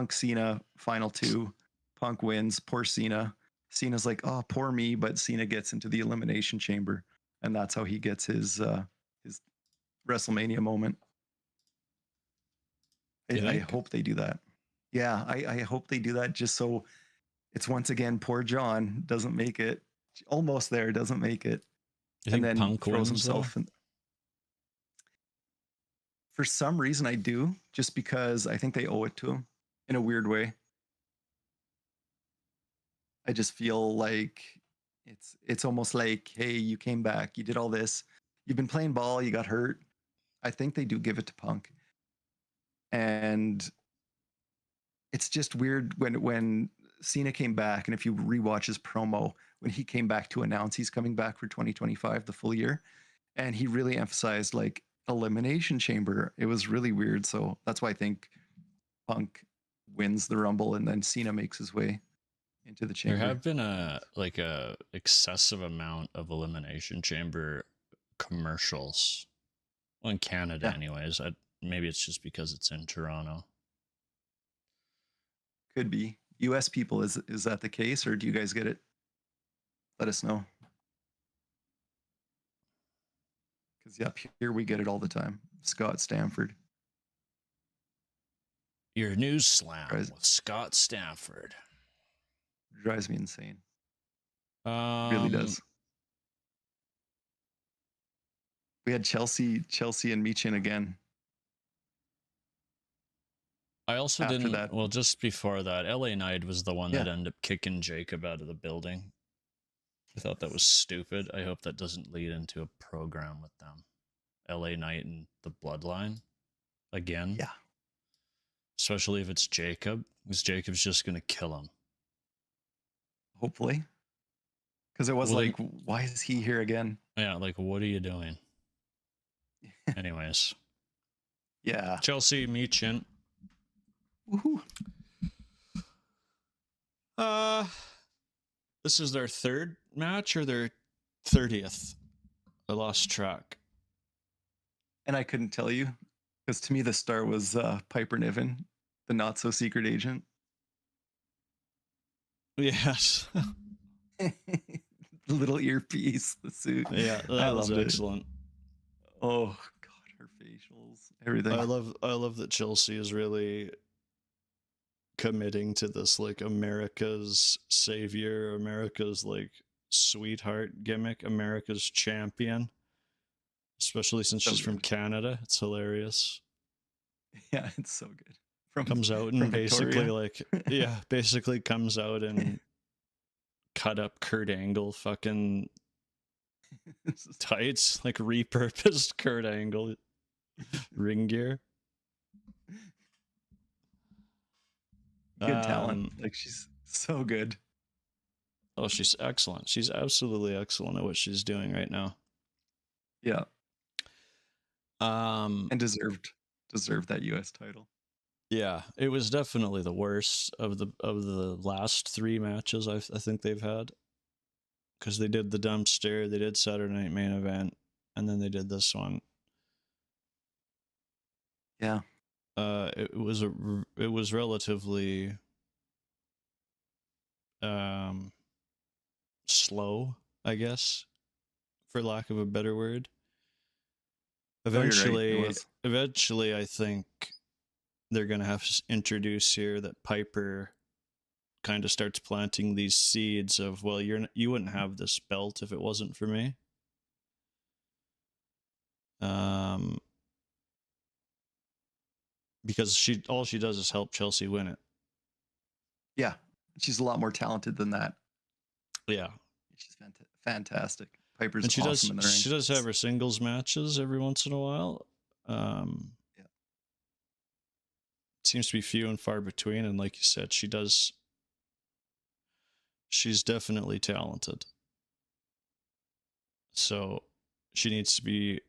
S1: Cena, final two. Punk wins. Poor Cena. Cena's like, oh, poor me. But Cena gets into the Elimination Chamber. And that's how he gets his WrestleMania moment. I hope they do that. Yeah, I hope they do that just so it's once again poor John doesn't make it. Almost there, doesn't make it.
S2: And then Punk
S1: throws himself in. For some reason I do, just because I think they owe it to him in a weird way. I just feel like it's almost like, hey, you came back, you did all this, you've been playing ball, you got hurt. I think they do give it to Punk. And it's just weird when Cena came back, and if you rewatch his promo, when he came back to announce he's coming back for 2025, the full year, and he really emphasized like Elimination Chamber. It was really weird. So that's why I think Punk wins the Rumble, and then Cena makes his way into the chamber.
S2: There have been a excessive amount of Elimination Chamber commercials. Well, in Canada, anyways. Maybe it's just because it's in Toronto.
S1: Could be. US people, is that the case, or do you guys get it? Let us know. Because up here we get it all the time. Scott Stanford.
S2: Your news slam with Scott Stanford.
S1: Drives me insane. Really does. We had Chelsea and Michin again.
S2: I also didn't. Well, just before that, LA Knight was the one that ended up kicking Jacob out of the building. I thought that was stupid. I hope that doesn't lead into a program with them. LA Knight and the Bloodline again.
S1: Yeah.
S2: Especially if it's Jacob, because Jacob's just going to kill him.
S1: Hopefully. Because it was why is he here again?
S2: Yeah, like, what are you doing? Anyways.
S1: Yeah.
S2: Chelsea, Michin.
S1: Woohoo.
S2: This is their third match or their 30th? I lost track.
S1: And I couldn't tell you, because to me the star was Piper Niven, the not so secret agent.
S2: Yes.
S1: The little earpiece, the suit.
S2: Yeah, that was excellent.
S1: Oh God, her facials, everything.
S2: I love that Chelsea is really committing to this like America's savior, America's like sweetheart gimmick, America's champion. Especially since she's from Canada. It's hilarious.
S1: Yeah, it's so good.
S2: Comes out and basically basically comes out and cut up Kurt Angle fucking tights, like repurposed Kurt Angle ring gear.
S1: Good talent. Like, she's so good.
S2: Oh, she's excellent. She's absolutely excellent at what she's doing right now.
S1: Yeah. And deserved that US title.
S2: Yeah, it was definitely the worst of the last three matches I think they've had, because they did the dumpster, they did Saturday Night Main Event, and then they did this one.
S1: Yeah.
S2: It was relatively slow I guess, for lack of a better word.
S1: No, you're right.
S2: Eventually, I think they're going to have to introduce here that Piper kind of starts planting these seeds of, well, you wouldn't have this belt if it wasn't for me. Because all she does is help Chelsea win it.
S1: Yeah, she's a lot more talented than that.
S2: Yeah,
S1: she's fantastic. Piper's
S2: and
S1: awesome in the ring.
S2: She does have her singles matches every once in a while. Yeah. Seems to be few and far between, and like you said, she's definitely talented. So she needs to be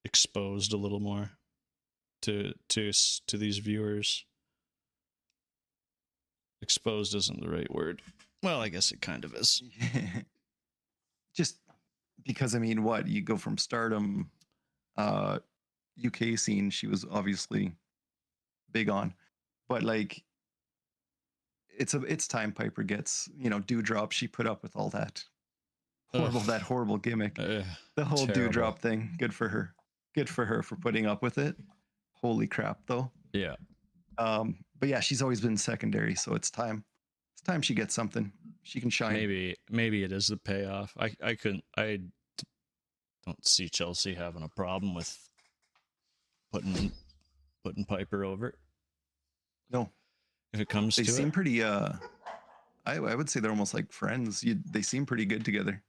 S2: exposed a little more to these viewers. Exposed isn't the right word. Well, I guess it kind of is.
S1: Just because, I mean, what, you go from Stardom, UK scene, she was obviously big on, but like it's time Piper gets, Dewdrop. She put up with all that horrible gimmick, the whole terrible Dewdrop thing. Good for her for putting up with it. Holy crap, though.
S2: Yeah.
S1: But yeah, she's always been secondary, so it's time she gets something. She can shine.
S2: Maybe it is the payoff. I don't see Chelsea having a problem with putting Piper over.
S1: No.
S2: If it comes to it.
S1: They seem pretty I would say they're almost like friends. They seem pretty good together.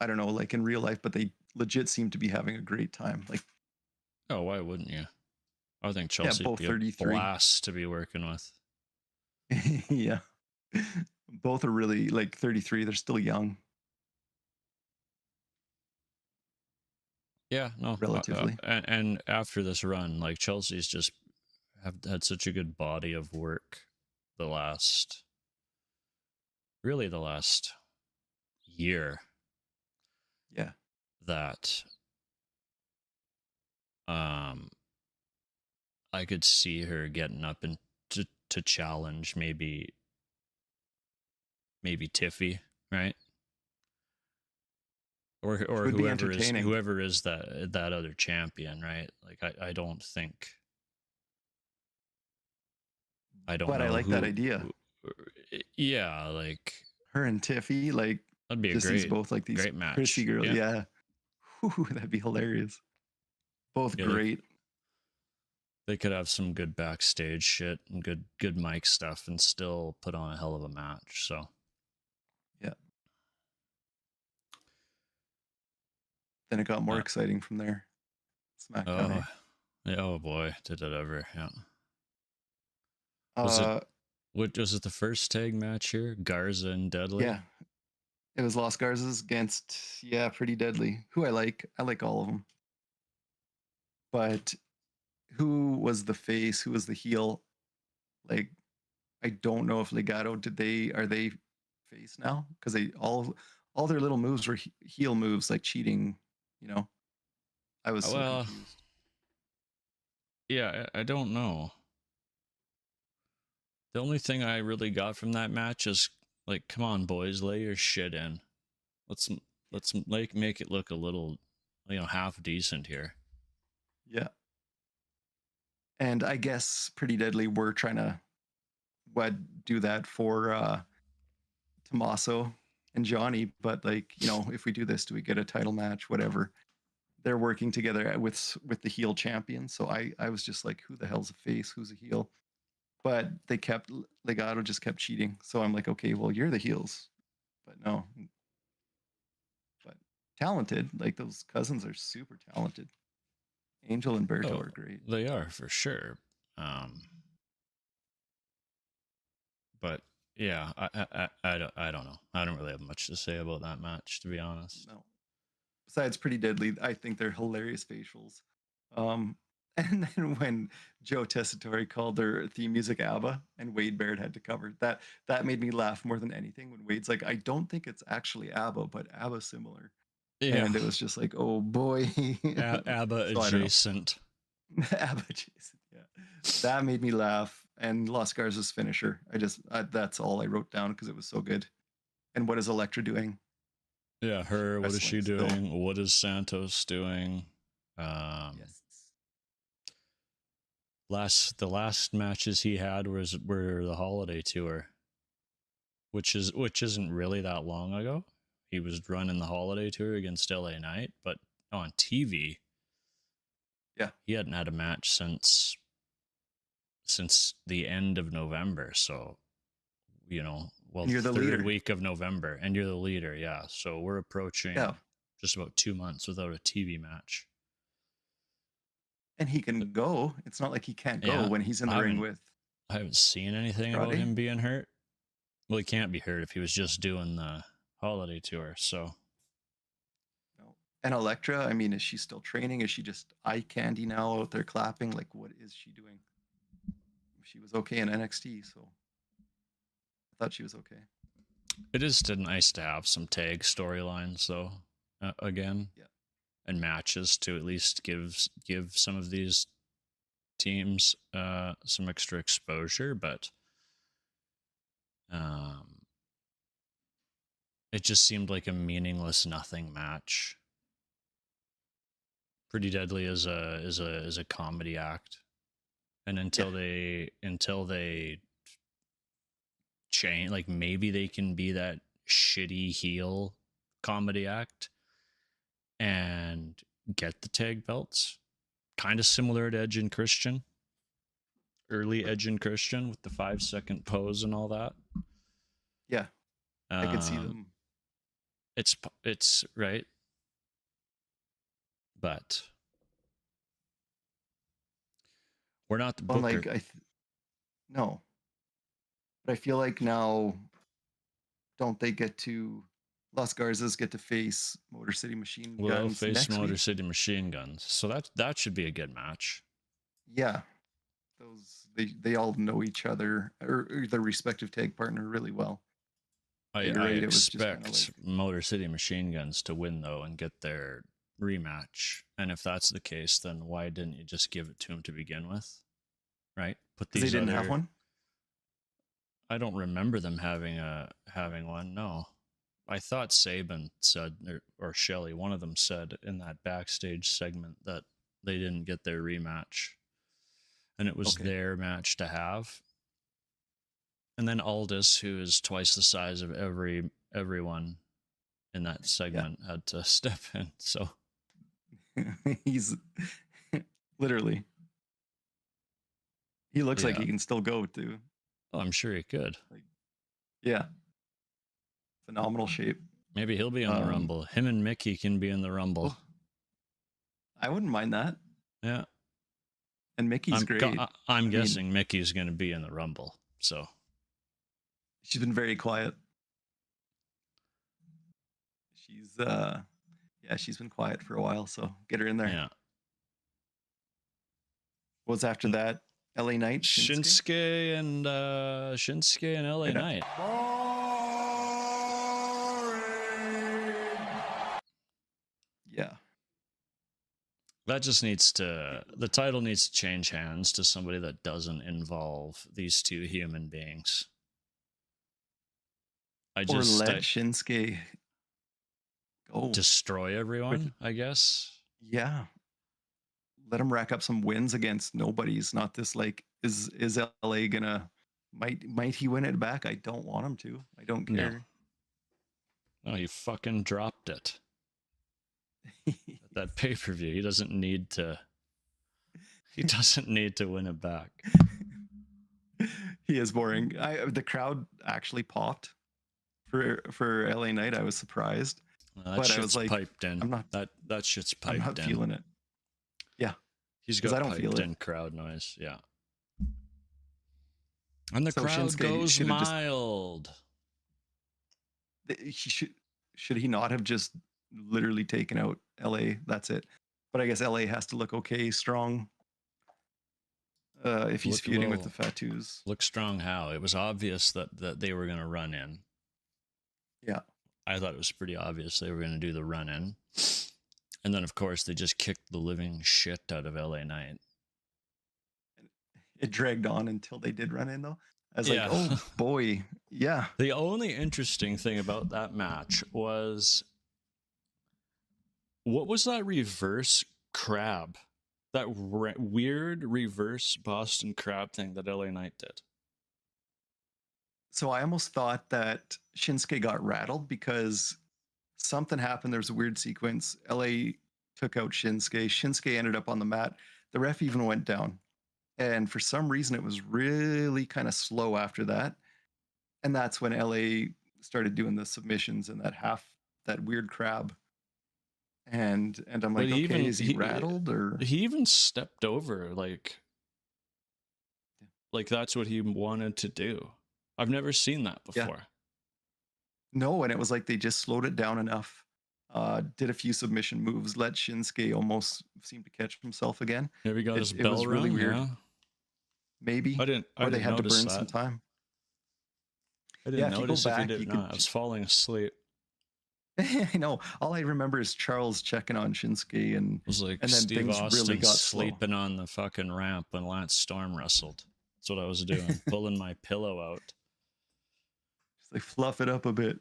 S1: I don't know, like in real life, but they legit seem to be having a great time. Like,
S2: oh, why wouldn't you? I think Chelsea would be 33. A blast to be working with.
S1: Yeah. Both are really like 33. They're still young.
S2: Yeah, no.
S1: Relatively.
S2: And after this run, like Chelsea's just have had such a good body of work the last year.
S1: Yeah.
S2: That I could see her getting up and to challenge maybe Tiffy, right? Or whoever is that other champion, right? Like I don't think I don't
S1: but know. But I like that idea.
S2: Yeah, like
S1: her and Tiffy, like
S2: that'd be
S1: both like these
S2: great match.
S1: Prissy girls. Yeah. Whew, that'd be hilarious. Both great.
S2: They could have some good backstage shit and good mic stuff and still put on a hell of a match. So
S1: yeah. Then it got more exciting from there. SmackDown.
S2: Oh boy, did it ever? Yeah. Was it the first tag match here? Garza and Deadly?
S1: Yeah. It was Los Garzas against, Pretty Deadly, who I like. I like all of them. But who was the face? Who was the heel? Like, I don't know if Legado, are they face now? Because they all their little moves were heel moves, like cheating, I was so confused.
S2: Yeah, I don't know. The only thing I really got from that match is like, come on, boys, lay your shit in. Let's like make it look a little, half decent here.
S1: Yeah. And I guess Pretty Deadly were trying to do that for Tommaso and Johnny, but like, if we do this, do we get a title match? Whatever. They're working together with the heel champion. So I was just like, who the hell's a face? Who's a heel? But Legado just kept cheating. So I'm like, okay, well, you're the heels. But no. But talented. Like, those cousins are super talented. Angel and Berto are great.
S2: They are, for sure. But yeah, I don't know. I don't really have much to say about that match, to be honest.
S1: No. Besides Pretty Deadly, I think they're hilarious facials. And then when Joe Tessitore called their theme music ABBA and Wade Barrett had to cover that made me laugh more than anything when Wade's like, I don't think it's actually ABBA, but ABBA similar. Yeah. And it was just like, oh boy.
S2: ABBA adjacent.
S1: ABBA adjacent, yeah. That made me laugh. and Las Garza's finisher. That's all I wrote down because it was so good. And what is Elektra doing?
S2: Yeah, her. What is she doing?
S1: Still.
S2: What is Santos doing?
S1: Yes.
S2: The last matches he had were the holiday tour, which isn't really that long ago. He was running the holiday tour against LA Knight, but on TV,
S1: yeah,
S2: he hadn't had a match since the end of November. So, well,
S1: you're the
S2: third
S1: leader.
S2: Week of November, and you're the leader. Yeah, so we're approaching just about 2 months without a TV match.
S1: And he can go. It's not like he can't go when he's in the ring with.
S2: I haven't seen anything about him being hurt. Well, he can't be hurt if he was just doing the holiday tour. So.
S1: No. And Elektra, I mean, is she still training? Is she just eye candy now out there clapping? Like, what is she doing? She was okay in NXT, so I thought she was okay.
S2: It is still nice to have some tag storylines, though. Again.
S1: Yeah.
S2: And matches to at least give some of these teams some extra exposure, but it just seemed like a meaningless nothing match. Pretty Deadly is a comedy act, and until they change, like maybe they can be that shitty heel comedy act and get the tag belts, kind of similar to Edge and Christian, early Edge and Christian with the 5-second pose and all that.
S1: Yeah, I could see them.
S2: It's right, but we're not the booker.
S1: No, but I feel like now, don't they get to? Las Garzas get to face Motor City Machine Guns.
S2: Well, face
S1: next
S2: Motor
S1: week.
S2: City Machine Guns. So that should be a good match.
S1: Yeah, they all know each other or their respective tag partner really well.
S2: I expect Motor City Machine Guns to win though and get their rematch. And if that's the case, then why didn't you just give it to them to begin with? Right?
S1: They didn't have one.
S2: I don't remember them having one. No. I thought Saban said, or Shelley, one of them said in that backstage segment that they didn't get their rematch. And it was their match to have. And then Aldis, who is twice the size of everyone in that segment, had to step in. So
S1: he's literally, he looks like he can still go too.
S2: Oh, I'm sure he could.
S1: Yeah. Phenomenal shape.
S2: Maybe he'll be in the Rumble. Him and Mickey can be in the Rumble.
S1: I wouldn't mind that.
S2: Yeah.
S1: And Mickey's great.
S2: I'm guessing Mickey's going to be in the Rumble. So
S1: she's been very quiet. She's been quiet for a while, so get her in there.
S2: Yeah.
S1: What was after that? LA Knight?
S2: Shinsuke and LA Knight.
S1: Yeah.
S2: That just the title needs to change hands to somebody that doesn't involve these two human beings.
S1: Let Shinsuke go.
S2: Destroy everyone, I guess.
S1: Yeah. Let him rack up some wins against nobodies. Not this like, is LA gonna, might he win it back? I don't want him to. I don't care.
S2: No, he fucking dropped it. At that pay-per-view, he doesn't need to win it back.
S1: He is boring. The crowd actually popped for LA Knight. I was surprised.
S2: But I was like, piped in.
S1: I'm not,
S2: that shit's piped in.
S1: I'm not feeling it. Yeah.
S2: He's got piped in crowd noise. Yeah. And the crowd Shinsuke goes mild.
S1: Should he not have just literally taken out LA? That's it. But I guess LA has to look okay, strong. If he's feuding with the Fatus.
S2: Look strong how? It was obvious that they were going to run in.
S1: Yeah.
S2: I thought it was pretty obvious they were going to do the run in. And then, of course, they just kicked the living shit out of LA Knight.
S1: it dragged on until they did run in, though. I was like, oh boy, yeah.
S2: The only interesting thing about that match was, what was that reverse crab? That weird reverse Boston crab thing that LA Knight did.
S1: So I almost thought that Shinsuke got rattled because something happened. There was a weird sequence. LA took out Shinsuke. Shinsuke ended up on the mat. The ref even went down. And for some reason, it was really kind of slow after that. And that's when LA started doing the submissions and that weird crab. And I'm like, okay, is he rattled or?
S2: He even stepped over, like that's what he wanted to do. I've never seen that before.
S1: Yeah. No, and it was like they just slowed it down enough. Did a few submission moves, let Shinsuke almost seem to catch himself again.
S2: Maybe he got his bell rung, really weird. Yeah.
S1: Maybe.
S2: Or
S1: they had to burn some time.
S2: I didn't notice if he did not. I was falling asleep.
S1: I know. All I remember is Charles checking on Shinsuke, and
S2: it was like
S1: and then
S2: Steve
S1: things
S2: Austin
S1: really got
S2: sleeping
S1: slow.
S2: on the fucking ramp when Lance Storm wrestled. That's what I was doing, pulling my pillow out.
S1: Just like fluff it up a bit.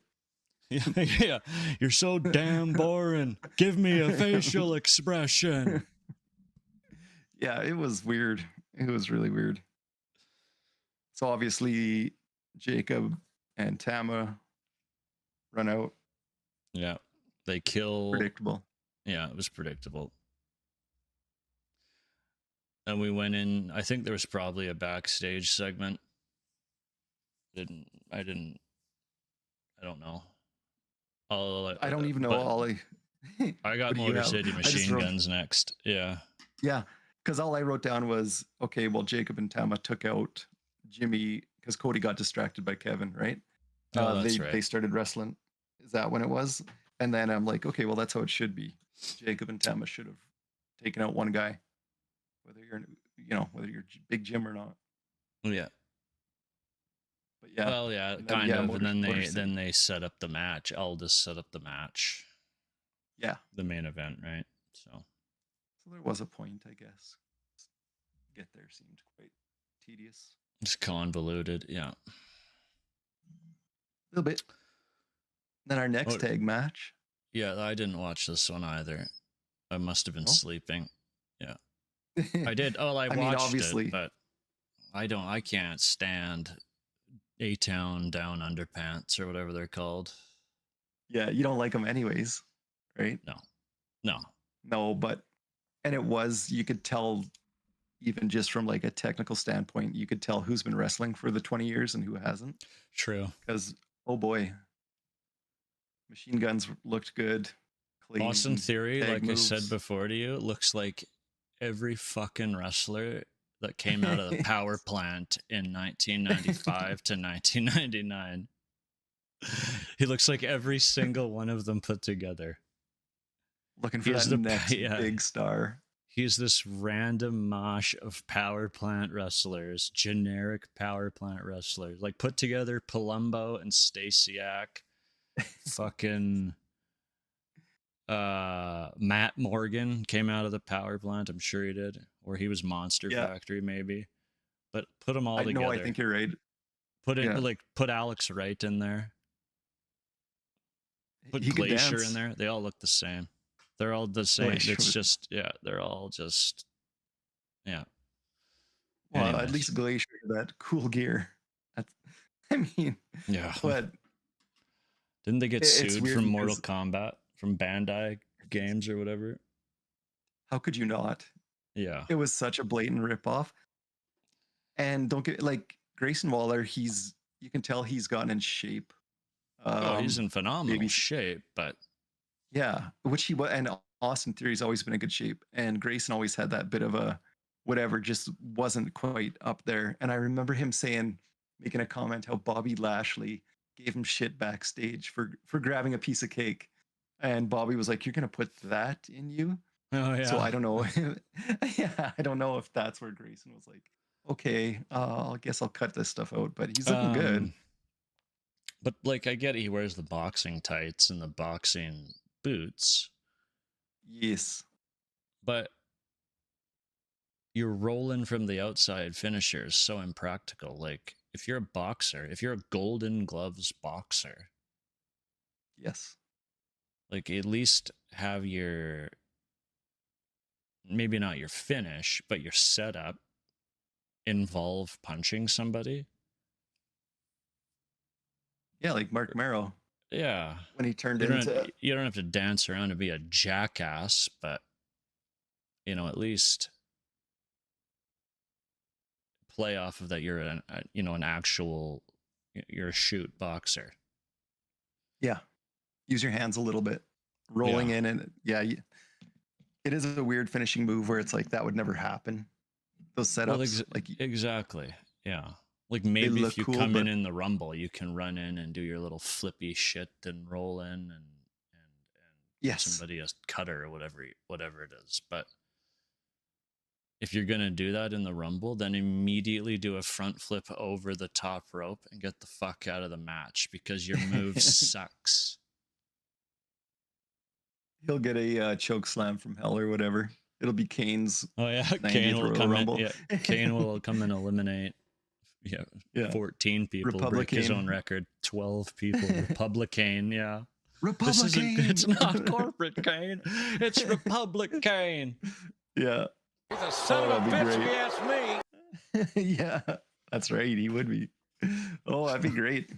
S2: Yeah, you're so damn boring. Give me a facial expression.
S1: Yeah, it was weird. It was really weird. So obviously, Jacob and Tama run out.
S2: Yeah, they kill.
S1: Predictable.
S2: Yeah, it was predictable. And we went in. I think there was probably a backstage segment. I don't know.
S1: I don't even know all
S2: I got Motor City Machine Guns next. Yeah.
S1: Yeah, because all I wrote down was, okay, well, Jacob and Tama took out Jimmy because Cody got distracted by Kevin, right?
S2: Oh, that's
S1: right. They started wrestling. Is that when it was? And then I'm like, okay, well, that's how it should be. Jacob and Tama should have taken out one guy, whether you're Big Jim or not.
S2: Yeah.
S1: But yeah.
S2: Well, yeah, kind of. And then they set up the match. Aldous set up the match.
S1: Yeah.
S2: The main event, right? So
S1: there was a point, I guess. Get there seemed quite tedious.
S2: It's convoluted, yeah.
S1: A little bit. Then our next tag match.
S2: Yeah, I didn't watch this one either. I must have been sleeping. Yeah. I did. Oh, I watched obviously. It, but I can't stand A-Town Down Underpants or whatever they're called.
S1: Yeah, you don't like them anyways, right? No, but and it was, you could tell even just from like a technical standpoint, you could tell who's been wrestling for the 20 years and who hasn't.
S2: True.
S1: Because oh boy, Machine Guns looked good. Clean,
S2: Austin Theory, like
S1: moves.
S2: I said before to you, looks like every fucking wrestler that came out of the power plant in 1995 to 1999. He looks like every single one of them put together.
S1: Looking for that next big star.
S2: He's this random mosh of power plant wrestlers, generic power plant wrestlers, like put together Palumbo and Stasiak. Fucking Matt Morgan came out of the power plant. I'm sure he did, or he was Monster Factory maybe. But put them all together.
S1: No, I think you're right.
S2: Put Alex Wright in there. Put Glacier in there. They all look the same. They're all the same. Glacier. It's just they're all just Well,
S1: anyways. At least Glacier had that cool gear. But
S2: didn't they get sued from Mortal Kombat, from Bandai Games or whatever?
S1: How could you not?
S2: Yeah.
S1: It was such a blatant ripoff. And don't get like Grayson Waller, you can tell he's gotten in shape.
S2: He's in phenomenal shape, but
S1: yeah, which he was, and Austin Theory's always been in good shape, and Grayson always had that bit of a whatever, just wasn't quite up there. And I remember him making a comment how Bobby Lashley gave him shit backstage for grabbing a piece of cake, and Bobby was like, "You're gonna put that in you?"
S2: Oh yeah.
S1: So I don't know. I don't know if that's where Grayson was like, "Okay, I guess I'll cut this stuff out," but he's looking good.
S2: But like, I get he wears the boxing tights and the boxing boots.
S1: Yes.
S2: But You're rolling from the outside finisher is so impractical. Like, if you're a boxer, if you're a Golden Gloves boxer,
S1: Yes.
S2: like, at least have your, maybe not your finish, but your setup involve punching somebody.
S1: Yeah, like Mark Merrow.
S2: Yeah.
S1: When he turned
S2: You
S1: into...
S2: don't have to dance around and be a jackass, but, you know, at least play off of that. You're an actual, you're a shoot boxer.
S1: Yeah. Use your hands a little bit. Rolling in and it is a weird finishing move where it's like that would never happen. Those setups.
S2: Well, exactly. Yeah. Like, maybe if you
S1: cool,
S2: come in the Rumble, you can run in and do your little flippy shit and roll in and give somebody a cutter or whatever it is. But if you're gonna do that in the Rumble, then immediately do a front flip over the top rope and get the fuck out of the match, because your move sucks.
S1: He'll get a choke slam from hell or whatever. It'll be Kane's.
S2: Oh yeah, Kane will come in. Yeah, Kane will come and eliminate. Yeah, 14 people, break his own record. 12 people. Republican, yeah.
S1: Republican.
S2: It's not corporate Kane. It's Republican.
S1: Yeah.
S3: He's a son of a bitch if you ask me.
S1: Yeah, that's right. He would be. Oh, that'd be great.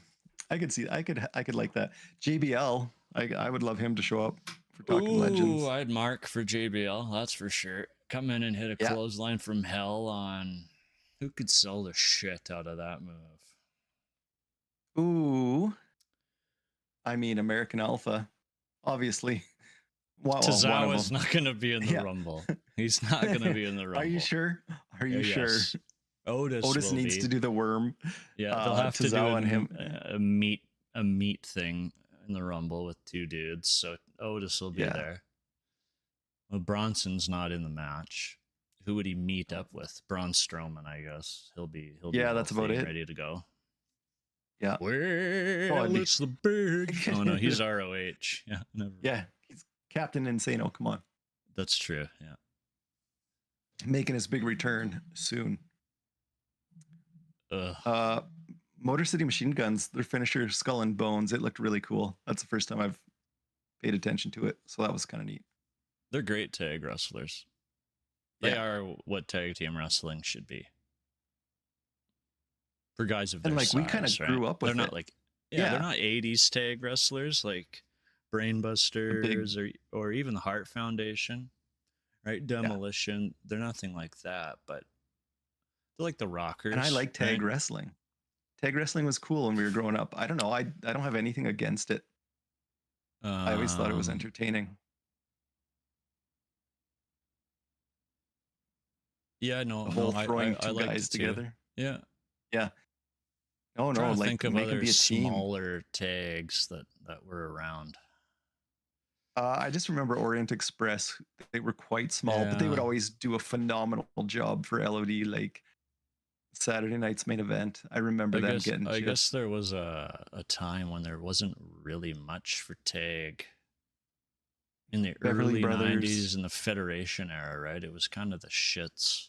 S1: I could see. I could like that. JBL. I would love him to show up for Talking Legends.
S2: I'd mark for JBL. That's for sure. Come in and hit a clothesline from hell on. Who could sell the shit out of that move?
S1: Ooh. I mean, American Alpha, obviously.
S2: Tozawa's not going to be in the Rumble. He's not going to be in the Rumble.
S1: Are you sure? Are you sure? Otis needs to do the worm.
S2: Yeah, they'll have to do a meat thing in the Rumble with two dudes. So Otis will be there. Well, Bronson's not in the match. Who would he meet up with? Braun Strowman, I guess. He'll be
S1: that's about it.
S2: Ready to go.
S1: Yeah.
S2: Well, it's the big. Oh no, he's ROH. Yeah, never.
S1: Yeah, he's Captain Insano. Come on.
S2: That's true. Yeah.
S1: Making his big return soon. Motor City Machine Guns, their finisher, Skull and Bones. It looked really cool. That's the first time I've paid attention to it, so that was kind of neat.
S2: They're great tag wrestlers. They are what tag team wrestling should be. For guys of their size,
S1: we kind of grew up with
S2: they're not like they're not 80s tag wrestlers like Brainbusters or even the Heart Foundation, right? Demolition. They're nothing like that, but they're like the Rockers.
S1: And I like tag wrestling. Tag wrestling was cool when we were growing up. I don't know. I don't have anything against it. I always thought it was entertaining.
S2: Yeah, no,
S1: throwing two
S2: like
S1: guys together.
S2: Yeah.
S1: Yeah. No, like
S2: think of
S1: make them
S2: other
S1: be a team.
S2: smaller tags that were around.
S1: I just remember Orient Express. They were quite small, but they would always do a phenomenal job for LOD, like Saturday night's main event. I remember them getting.
S2: I guess there was a time when there wasn't really much for tag. In the early 90s, in the Federation era, right? It was kind of the shits.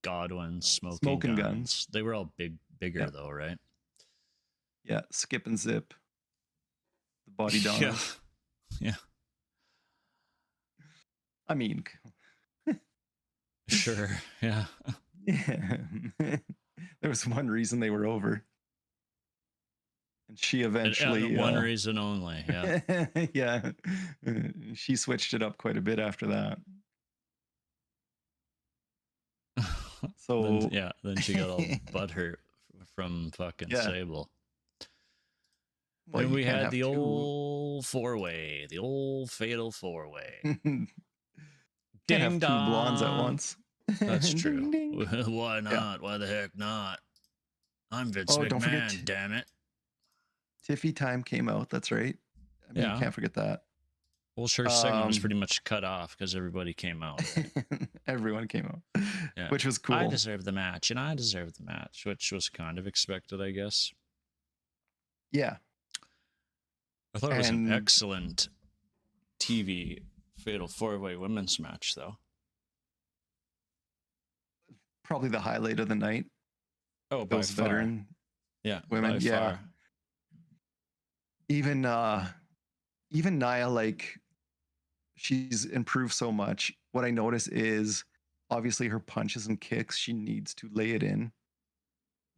S2: Godwin, Smoking Guns. They were all bigger though, right?
S1: Yeah, Skip and Zip. The Body Donnas.
S2: Yeah.
S1: I mean,
S2: sure. Yeah.
S1: Yeah. There was one reason they were over. And she eventually...
S2: one reason only, yeah.
S1: Yeah. She switched it up quite a bit after that. So...
S2: then she got all butthurt from fucking Sable. Well, and we had the old four-way, the old fatal four-way.
S1: Can't have two blondes at once.
S2: That's true.
S1: Ding, ding.
S2: Why not? Yeah. Why the heck not? I'm Vince McMahon,
S1: don't forget
S2: damn it.
S1: Tiffy time came out. That's right. I mean, you can't forget that.
S2: Well, her segment was pretty much cut off because everybody came out. Right?
S1: Everyone came out, which was cool.
S2: I deserve the match, and I deserve the match, which was kind of expected, I guess.
S1: Yeah.
S2: I thought it was an excellent TV Fatal 4-Way women's match, though.
S1: probably the highlight of the night.
S2: Oh, by
S1: Those
S2: far.
S1: veteran
S2: Yeah,
S1: women.
S2: by
S1: Yeah.
S2: far.
S1: Even Nia, like, she's improved so much. What I notice is obviously her punches and kicks, she needs to lay it in.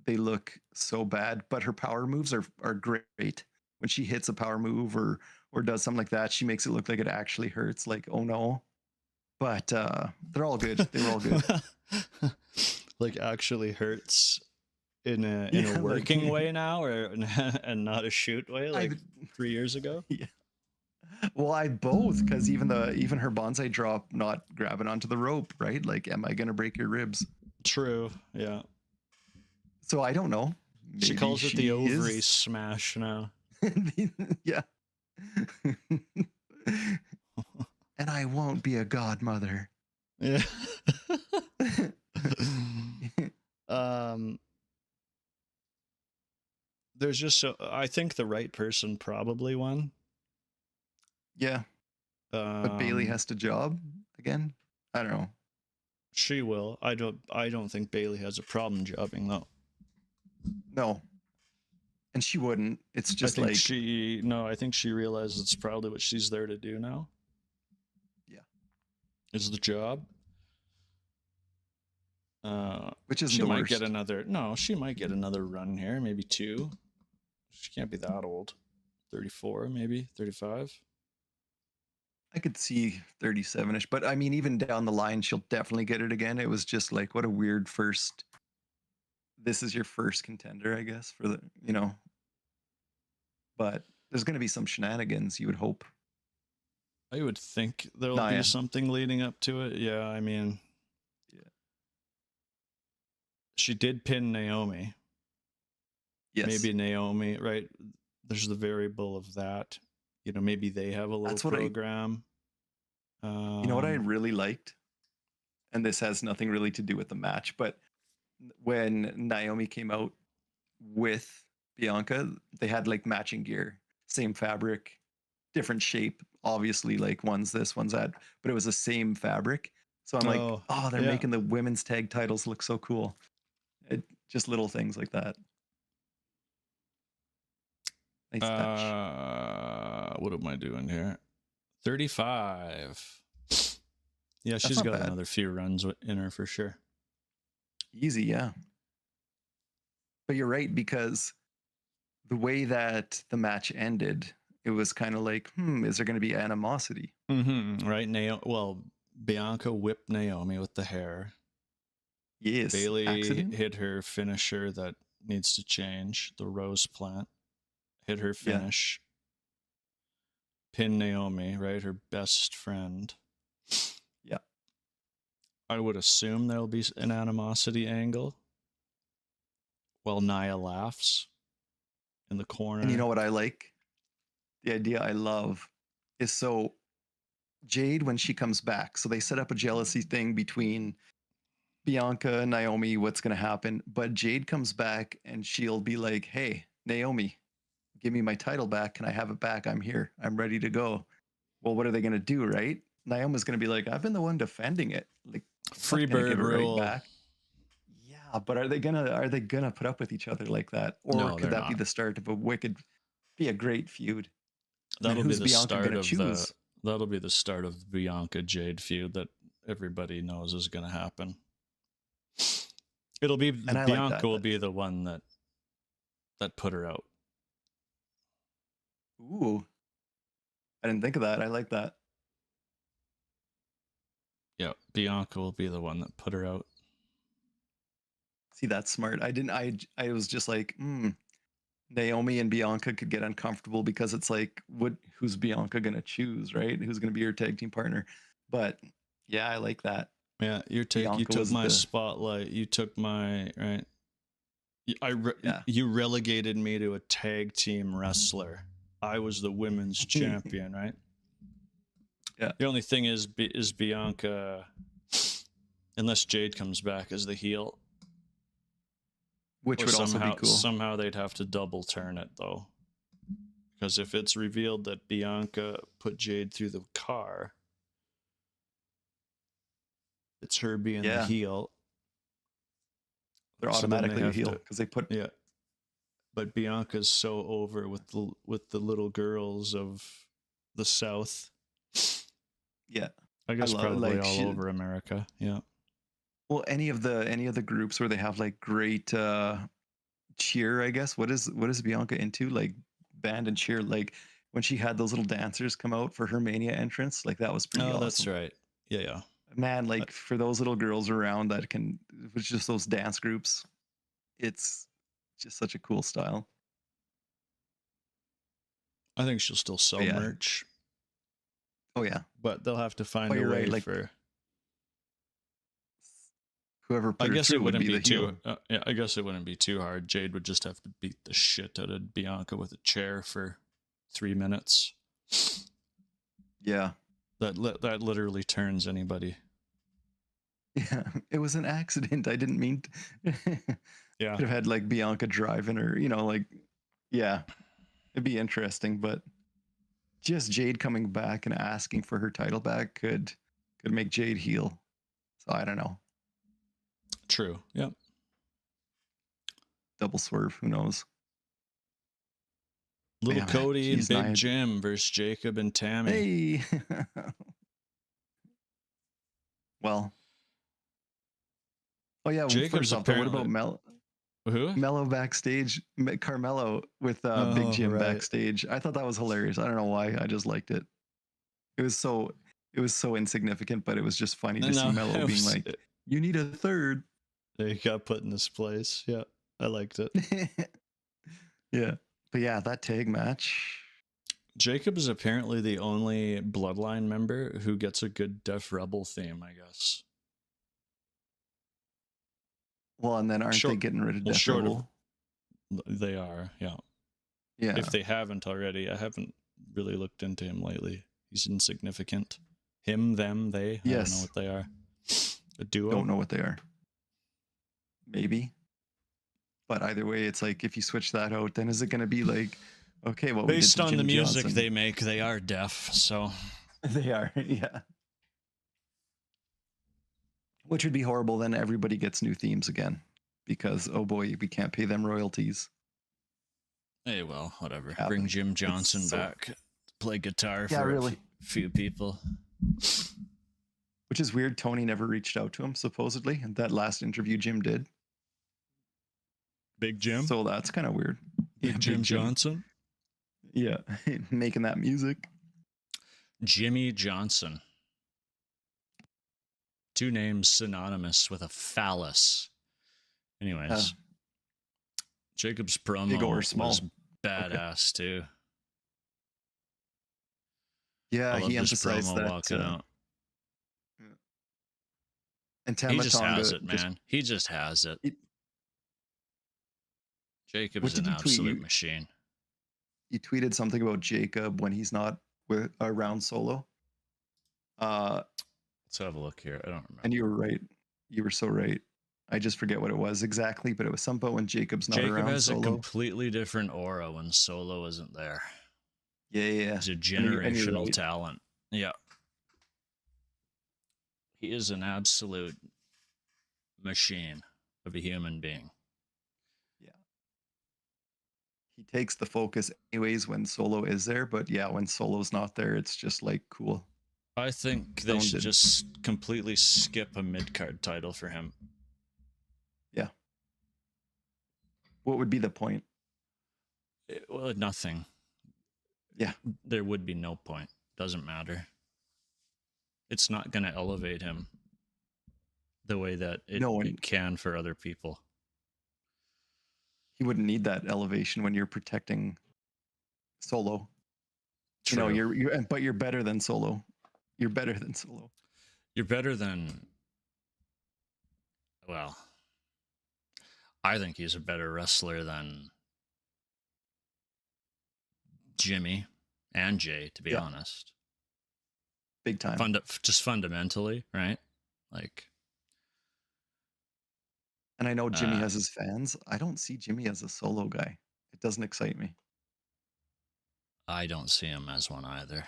S1: They look so bad, but her power moves are great. When she hits a power move or does something like that, she makes it look like it actually hurts. Like, oh no. But they're all good. They were all good.
S2: Like actually hurts in a working
S1: like,
S2: way now, or and not a shoot way like 3 years ago.
S1: Yeah. Well, I both, because even her bonsai drop not grabbing onto the rope, right? Like, am I gonna break your ribs?
S2: True. Yeah.
S1: So I don't know. Maybe
S2: she calls it the ovary smash now.
S1: Yeah. And I won't be a godmother.
S2: Yeah. There's just I think the right person probably won.
S1: Yeah. But Bailey has to job again. I don't know.
S2: She will. I don't think Bailey has a problem jobbing though.
S1: No. And she wouldn't. It's just
S2: I think she realizes it's probably what she's there to do now.
S1: Yeah.
S2: Is the job.
S1: Which is
S2: she
S1: the
S2: might
S1: worst.
S2: Get another. No, she might get another run here, maybe 2. She can't be that old. 34, maybe 35.
S1: I could see 37ish, but I mean, even down the line, she'll definitely get it again. It was just like, what a weird first. This is your first contender, I guess, for the, but there's going to be some shenanigans, you would hope.
S2: I would think there'll be something leading up to it. Yeah, I mean,
S1: yeah.
S2: She did pin Naomi.
S1: Yes.
S2: Maybe Naomi, right? There's the variable of that. Maybe they have a little program.
S1: You know what I really liked? And this has nothing really to do with the match, but when Naomi came out with Bianca, they had like matching gear, same fabric, different shape. Obviously, like one's this, one's that, but it was the same fabric. So I'm like, they're making the women's tag titles look so cool. Just little things like that. Nice touch.
S2: What am I doing here? 35. Yeah, she's got another few runs in her for sure.
S1: Easy, yeah. But you're right, because the way that the match ended, it was kind of like, is there going to be animosity?
S2: Mm-hmm, right? Bianca whipped Naomi with the hair.
S1: Yes.
S2: Bailey hit her finisher that needs to change, the rose plant. Hit her finish. Yeah. Pin Naomi, right? Her best friend.
S1: Yeah.
S2: I would assume there'll be an animosity angle while Nia laughs in the corner.
S1: And you know what I like? The idea I love is, so Jade, when she comes back, so they set up a jealousy thing between Bianca and Naomi, what's going to happen? But Jade comes back and she'll be like, hey, Naomi, give me my title back. Can I have it back? I'm here. I'm ready to go. Well, what are they going to do, right? Naomi's going to be like, I've been the one defending it. Like,
S2: free bird rule.
S1: Right back. Yeah, but are they gonna put up with each other like that? Or could that be the start of a great feud?
S2: That'll be the start of that'll be the start of the Bianca Jade feud that everybody knows is going to happen. It'll be Bianca will be the one that put her out.
S1: Ooh, I didn't think of that. I like that.
S2: Yeah, Bianca will be the one that put her out.
S1: See, that's smart. I was just like, Naomi and Bianca could get uncomfortable because it's like, who's Bianca gonna choose, right? Who's gonna be her tag team partner? But yeah, I like that.
S2: Yeah, you took my spotlight. You took my right. You relegated me to a tag team wrestler. I was the women's champion, right?
S1: Yeah.
S2: The only thing is Bianca, unless Jade comes back as the heel,
S1: which would also be cool.
S2: Somehow they'd have to double turn it though, because if it's revealed that Bianca put Jade through the car, it's her being the heel.
S1: They're
S2: So then
S1: automatically
S2: they
S1: a heel
S2: have to-
S1: because they put.
S2: Yeah. But Bianca's so over with the little girls of the South.
S1: Yeah.
S2: I guess
S1: love-
S2: probably
S1: like,
S2: all
S1: she-
S2: over America. Yeah.
S1: Well, any of the groups where they have like great cheer, I guess. What is Bianca into? Like band and cheer. Like when she had those little dancers come out for her Mania entrance, like that was pretty awesome.
S2: That's right. Yeah.
S1: Man, like for those little girls around that can, it's just those dance groups. It's just such a cool style.
S2: I think she'll still sell
S1: Yeah.
S2: merch,
S1: Oh yeah,
S2: but they'll have to find
S1: Oh,
S2: a
S1: you're
S2: way
S1: right, like,
S2: for.
S1: whoever put
S2: I
S1: her
S2: guess
S1: through
S2: it wouldn't
S1: would
S2: be
S1: the
S2: too.
S1: heel.
S2: Yeah, I guess it wouldn't be too hard. Jade would just have to beat the shit out of Bianca with a chair for 3 minutes.
S1: Yeah,
S2: That literally turns anybody.
S1: yeah. It was an accident. I didn't mean.
S2: Yeah.
S1: Could have had like Bianca driving her, like, yeah, it'd be interesting. But just Jade coming back and asking for her title back could make Jade heel. So I don't know.
S2: True. Yep.
S1: Double swerve. Who knows?
S2: Little
S1: Yeah, man.
S2: Cody and
S1: Jeez,
S2: Big
S1: Nia.
S2: Jim versus Jacob and Tammy.
S1: Hey. Well. Oh yeah.
S2: Jacob's
S1: First off, though, what
S2: apparently-
S1: about
S2: Who?
S1: Mello backstage? Carmelo with Big Jim
S2: right.
S1: backstage. I thought that was hilarious. I don't know why. I just liked it. It was so insignificant, but it was just funny to see Mello being like, "You need a third."
S2: They got put in this place. Yeah, I liked it.
S1: Yeah, but yeah, that tag match.
S2: Jacob is apparently the only Bloodline member who gets a good Def Rebel theme, I guess.
S1: Well, and then aren't they getting rid of Death
S2: short of-
S1: Rebel?
S2: They are, yeah.
S1: Yeah,
S2: If they haven't already, I haven't really looked into him lately. He's insignificant. Him, them, they. I don't know
S1: Yes.
S2: what they are. A duo.
S1: don't know what they are. Maybe, but either way, it's like if you switch that out, then is it going to be like, okay, well,
S2: Based
S1: we did
S2: on
S1: to
S2: the
S1: Jim
S2: music
S1: Johnson.
S2: they make, they are deaf. So
S1: They are, yeah. Which would be horrible. Then everybody gets new themes again because oh boy, we can't pay them royalties.
S2: hey, well, whatever.
S1: Happen.
S2: Bring Jim Johnson
S1: so-
S2: back. Play guitar
S1: Yeah,
S2: for
S1: really.
S2: a few people.
S1: Which is weird. Tony never reached out to him supposedly. That last interview Jim did.
S2: Big Jim.
S1: So that's kind of weird.
S2: Big
S1: Yeah,
S2: Jim Johnson.
S1: Yeah, making that music.
S2: Jimmy Johnson. Two names synonymous with a phallus. Anyways, Jacob's promo
S1: Big or small.
S2: was badass too.
S1: Yeah,
S2: I love
S1: he
S2: this
S1: emphasized
S2: promo
S1: that.
S2: walking out.
S1: And
S2: He
S1: Tama
S2: just
S1: Tonga
S2: has it, man. He just has it. Jacob
S1: What
S2: is an
S1: did he tweet?
S2: absolute machine.
S1: He tweeted something about Jacob when he's not around Solo.
S2: Let's have a look here. I don't remember.
S1: And you were right. You were so right. I just forget what it was exactly, but it was something when Jacob's not
S2: Jacob
S1: around
S2: has
S1: Solo.
S2: a completely different aura when Solo isn't there.
S1: Yeah.
S2: He's a
S1: And you're
S2: generational
S1: right.
S2: talent. Yeah. He is an absolute machine of a human being.
S1: He takes the focus anyways when Solo is there, but yeah, when Solo's not there, it's just like cool.
S2: I think they
S1: Stone
S2: should
S1: did.
S2: just completely skip a mid-card title for him.
S1: Yeah. What would be the point?
S2: Well, nothing.
S1: Yeah.
S2: There would be no point. Doesn't matter. It's not going to elevate him the way that it can for other people.
S1: He wouldn't need that elevation when you're protecting Solo.
S2: True.
S1: But you're better than Solo. You're better than Solo.
S2: You're better than. Well, I think he's a better wrestler than Jimmy and Jay, to be honest.
S1: Big time.
S2: Just fundamentally, right? Like.
S1: And I know Jimmy has his fans. I don't see Jimmy as a Solo guy. It doesn't excite me.
S2: I don't see him as one either.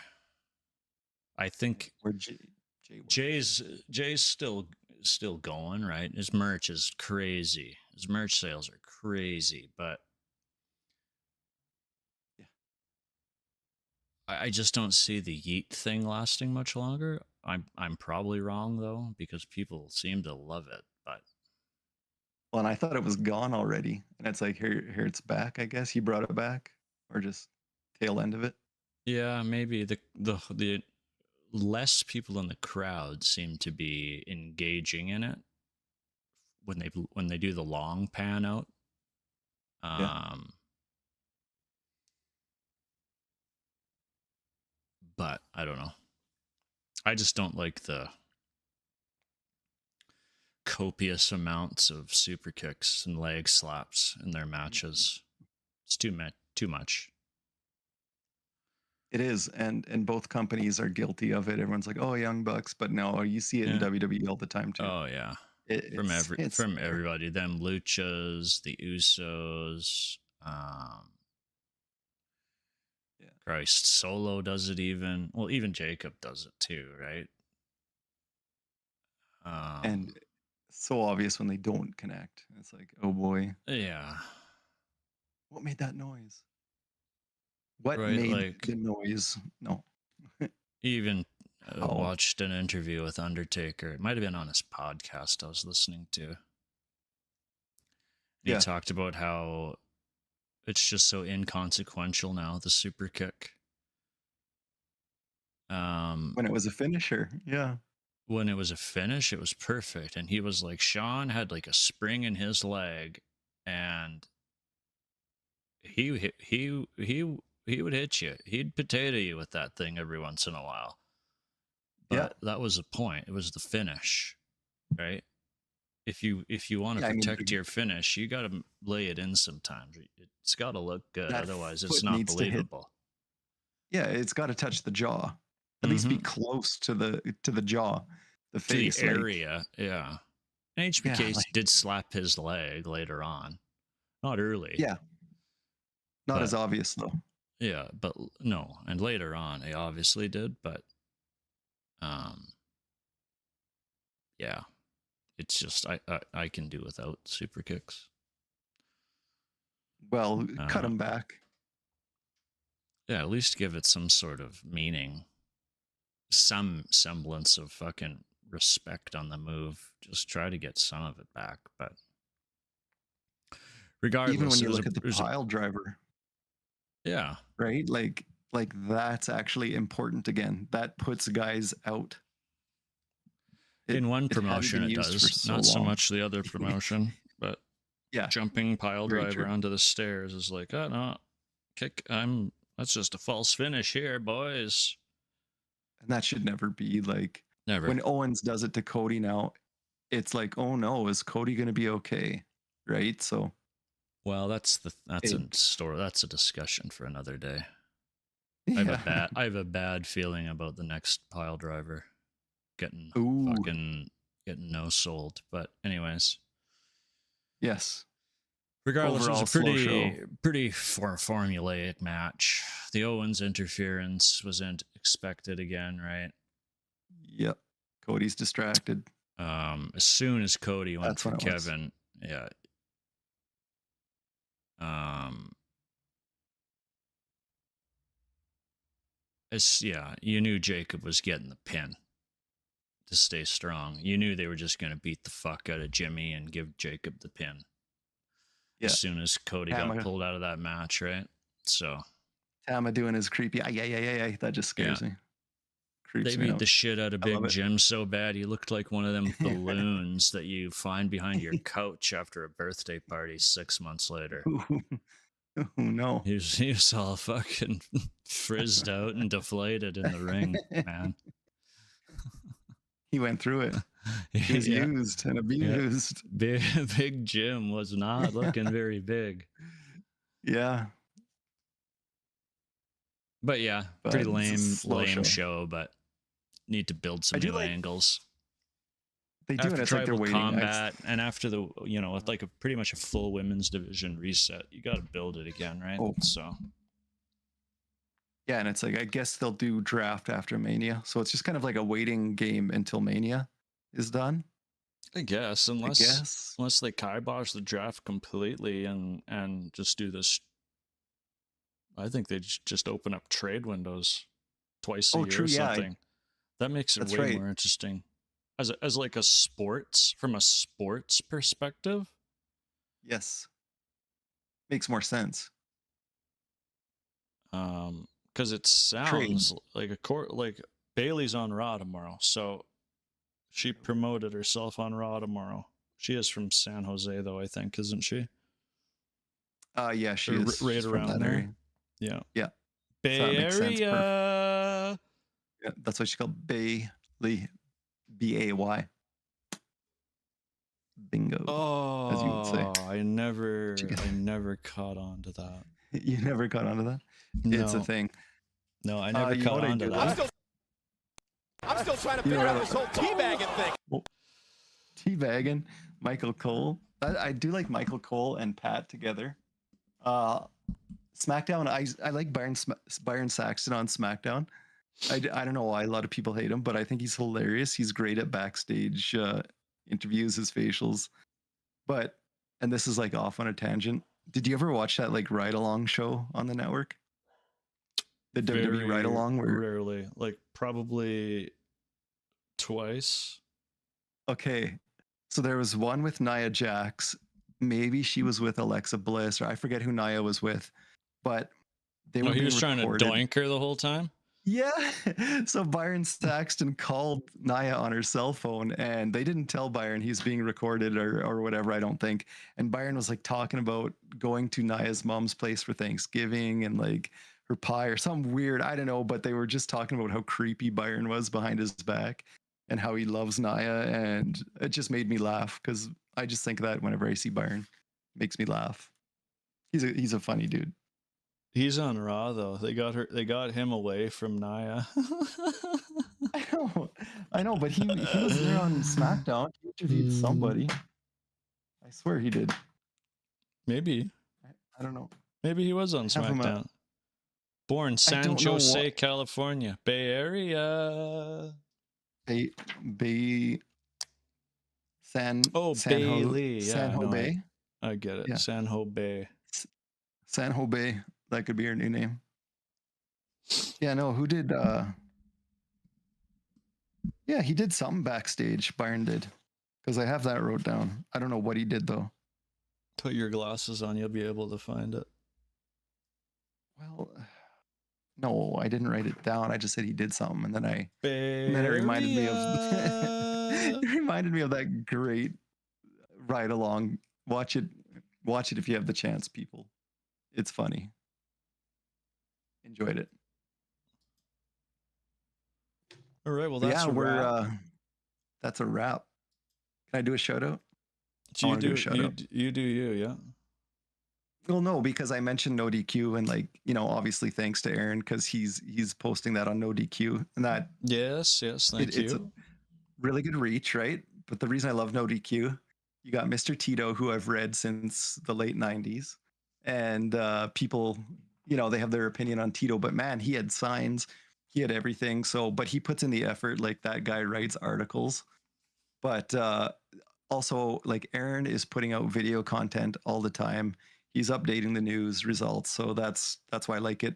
S2: I think
S1: Or Jay
S2: Jay's still still going, right? His merch is crazy. His merch sales are crazy, but
S1: Yeah.
S2: I just don't see the Yeet thing lasting much longer. I'm probably wrong though, because people seem to love it, but
S1: Well, and I thought it was gone already, and it's like here it's back. I guess he brought it back, or just tail end of it.
S2: yeah, maybe the less people in the crowd seem to be engaging in it when they do the long pan out.
S1: Yeah.
S2: But I don't know. I just don't like the copious amounts of super kicks and leg slaps in their matches. It's too much.
S1: It is, and both companies are guilty of it. Everyone's like, "Oh, Young Bucks," but no, you see it in WWE all the time too.
S2: Oh yeah,
S1: It's
S2: from everybody. Them Luchas, the Usos.
S1: Yeah.
S2: Christ, Solo does it even. Well, even Jacob does it too, right?
S1: And so obvious when they don't connect. It's like, oh boy.
S2: Yeah.
S1: What made that noise? What
S2: right,
S1: made
S2: like,
S1: the noise? No.
S2: Even watched an interview with Undertaker. It might have been on his podcast I was listening to. He talked about how it's just so inconsequential now, the super kick.
S1: When it was a finisher, yeah.
S2: When it was a finish, it was perfect. And he was like, Sean had like a spring in his leg, and he would hit you. He'd potato you with that thing every once in a while. But that was the point. It was the finish, right? If you want to protect your finish, you got to lay it in sometimes. It's got to look good, otherwise it's not believable.
S1: Yeah, it's got to touch the jaw. At least be close to the jaw, the face,
S2: the area. Yeah, and HBK did slap his leg later on, not early.
S1: Yeah, not as obvious though.
S2: Yeah, but no, and later on he obviously did, but yeah, it's just I can do without super kicks.
S1: Well, cut them back.
S2: Yeah, at least give it some sort of meaning. Some semblance of fucking respect on the move. Just try to get some of it back, but regardless,
S1: even when you look at the pile driver,
S2: yeah,
S1: right, like that's actually important. Again, that puts guys out.
S2: In one promotion it does, not so much the other promotion, but
S1: yeah,
S2: jumping pile driver onto the stairs is like, oh no, kick, that's just a false finish here, boys.
S1: And that should never be. Like,
S2: never.
S1: When Owens does it to Cody now, it's like, oh no, is Cody going to be okay? Right? So,
S2: well, that's a story. That's a discussion for another day. Yeah. I have a bad feeling about the next pile driver getting no sold. But anyways,
S1: yes.
S2: Regardless, overall, it was a pretty formulaic match. The Owens interference wasn't expected again, right?
S1: Yep. Cody's distracted.
S2: As soon as Cody went for Kevin, you knew Jacob was getting the pin to stay strong. You knew they were just going to beat the fuck out of Jimmy and give Jacob the pin. Yeah. As soon as Cody got pulled out of that match, right? So
S1: Tama doing his creepy, that just scares me.
S2: They beat the shit out of Big Jim so bad he looked like one of them balloons that you find behind your couch after a birthday party 6 months later.
S1: Oh no.
S2: He was all fucking frizzed out and deflated in the ring, man.
S1: He went through it. He was used and abused.
S2: Yeah. Big Jim was not looking very big.
S1: Yeah.
S2: But yeah, pretty lame show, but need to build some new angles.
S1: They do, and it's like they're waiting.
S2: Combat, and after the, with like pretty much a full women's division reset, you got to build it again, right? So.
S1: Yeah, and it's like, I guess they'll do draft after Mania. So it's just kind of like a waiting game until Mania is done.
S2: I guess unless they kibosh the draft completely and just do this. I think they just open up trade windows twice a year or something. That makes it way more interesting. As like a sports, from a sports perspective.
S1: Yes. Makes more sense.
S2: Because it sounds like like Bailey's on Raw tomorrow, so she promoted herself on Raw tomorrow. She is from San Jose, though, I think, isn't she?
S1: Yeah, she is
S2: right around
S1: that
S2: there.
S1: Area.
S2: Yeah.
S1: Yeah.
S2: Bay
S1: so that makes
S2: Area.
S1: Sense. Yeah, that's why she's called Bailey. B-A-Y. Bingo.
S2: Oh,
S1: as you would say.
S2: I never caught on to that.
S1: You never caught on to that?
S2: No.
S1: It's a thing.
S2: No, I never caught on to that.
S4: I'm still trying to figure out this whole teabagging thing.
S1: Well, teabagging, Michael Cole. I do like Michael Cole and Pat together. SmackDown, I like Byron Saxton on SmackDown. I don't know why a lot of people hate him, but I think he's hilarious. He's great at backstage interviews, his facials. And this is like off on a tangent. Did you ever watch that like ride along show on the network? The WWE ride along?
S2: Rarely, like probably twice.
S1: Okay, so there was one with Nia Jax. Maybe she was with Alexa Bliss, or I forget who Nia was with, but they were.
S2: He was trying to doink her the whole time.
S1: Yeah. So Byron Saxton called Nia on her cell phone, and they didn't tell Byron he's being recorded or whatever, I don't think. And Byron was like talking about going to Nia's mom's place for Thanksgiving and like her pie or something weird. I don't know, but they were just talking about how creepy Byron was behind his back and how he loves Nia. And it just made me laugh because I just think that whenever I see Byron, it makes me laugh. He's a funny dude.
S2: He's on Raw though. They got him away from Nia.
S1: I know, but he was there on SmackDown. He interviewed somebody. I swear he did.
S2: Maybe.
S1: I don't know.
S2: Maybe he was on SmackDown. Born San Jose, California, Bay Area.
S1: Bailey.
S2: San
S1: Jose.
S2: I get it. Yeah. San Jose.
S1: San Jose. That could be her new name. Yeah, no, who did yeah, he did something backstage, Byron did. Because I have that wrote down. I don't know what he did though.
S2: Put your glasses on, you'll be able to find it.
S1: Well, no, I didn't write it down. I just said he did something, and then it reminded me of it reminded me of that great ride along. Watch it if you have the chance, people. It's funny. Enjoyed it.
S2: All right, well that's a wrap.
S1: That's a wrap. Can I do a shout out?
S2: You do, yeah.
S1: Well, no, because I mentioned No DQ and like, obviously thanks to Aaron because he's posting that on No DQ and that.
S2: Yes, thank you.
S1: It's a really good reach, right? But the reason I love No DQ, you got Mr. Tito, who I've read since the late 90s, and people, they have their opinion on Tito, but man, he had signs, he had everything. So, but he puts in the effort. Like that guy writes articles, but also like Aaron is putting out video content all the time. He's updating the news results. So that's why I like it.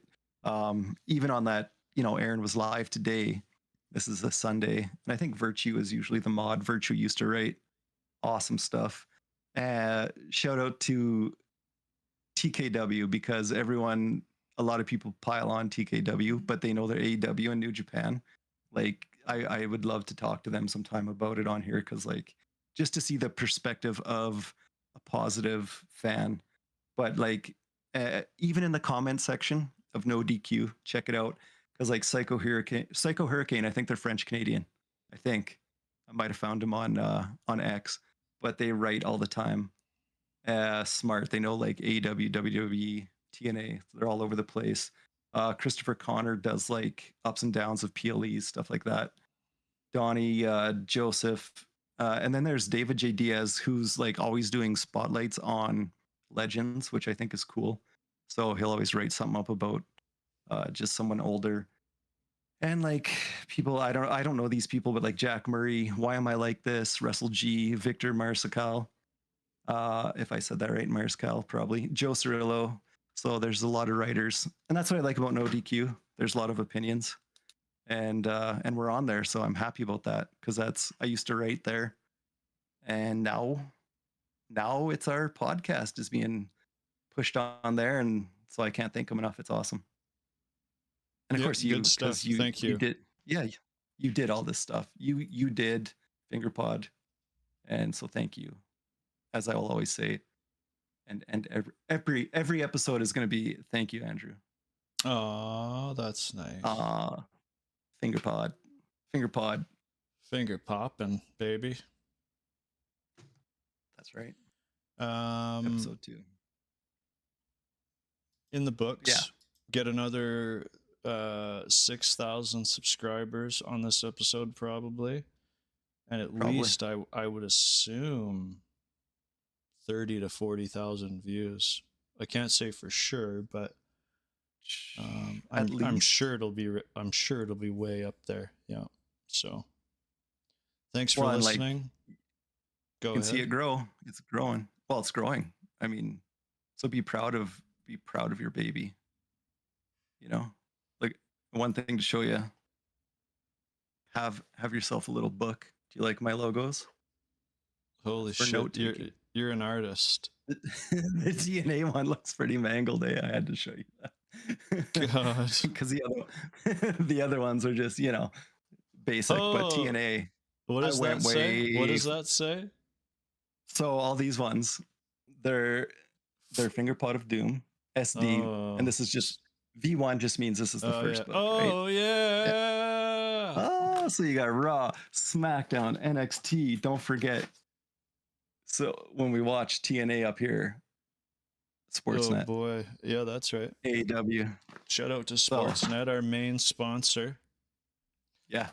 S1: Even on that, Aaron was live today. This is a Sunday. And I think Virtue is usually the mod. Virtue used to write awesome stuff. Shout out to TKW because a lot of people pile on TKW, but they know they're AEW and New Japan. Like I would love to talk to them sometime about it on here because like just to see the perspective of a positive fan. But like even in the comment section of No DQ, check it out because like Psycho Hurricane, I think they're French Canadian. I think I might have found them on X, but they write all the time. Smart, they know like AEW, WWE, TNA. They're all over the place. Christopher Connor does like ups and downs of PLEs, stuff like that. Donnie, Joseph, and then there's David J. Diaz, who's like always doing spotlights on legends, which I think is cool. So he'll always write something up about just someone older. And like people, I don't know these people, but like Jack Murray, Why Am I Like This, Russell G, Victor Marsical, if I said that right, Marsical probably, Joe Cirillo. So there's a lot of writers, and that's what I like about No DQ. There's a lot of opinions, and we're on there, so I'm happy about that because I used to write there, and now it's our podcast is being pushed on there, and so I can't thank them enough. It's awesome. And of course you, because you did, yeah, you did all this stuff. You did FingerPod, and so thank you, as I will always say. And every episode is going to be thank you, Andrew.
S2: Oh, that's nice.
S1: FingerPod,
S2: finger popping, baby.
S1: That's right.
S2: Episode
S1: 2
S2: in the books. Yeah. Get another 6,000 subscribers on this episode probably, and at least I would assume 30 to 40,000 views. I can't say for sure, but I'm sure it'll be way up there. Yeah. So thanks for listening.
S1: Go ahead. You can see it grow. It's growing. Well, it's growing. I mean, so be proud of your baby. You know, like one thing to show you. Have yourself a little book. Do you like my logos?
S2: Holy shit! You're an artist.
S1: The TNA one looks pretty mangled. I had to show you that. God, because the other ones are just basic. But TNA.
S2: What does that say? What does that say?
S1: So all these ones, they're FingerPod of Doom, SD, and this is just V1. Just means this is the first book.
S2: Oh, right? Yeah.
S1: Oh, so you got Raw, SmackDown, NXT. Don't forget. So when we watch TNA up here, Sportsnet.
S2: Oh boy, yeah, that's right.
S1: AEW.
S2: Shout out to Sportsnet, our main sponsor.
S1: Yeah,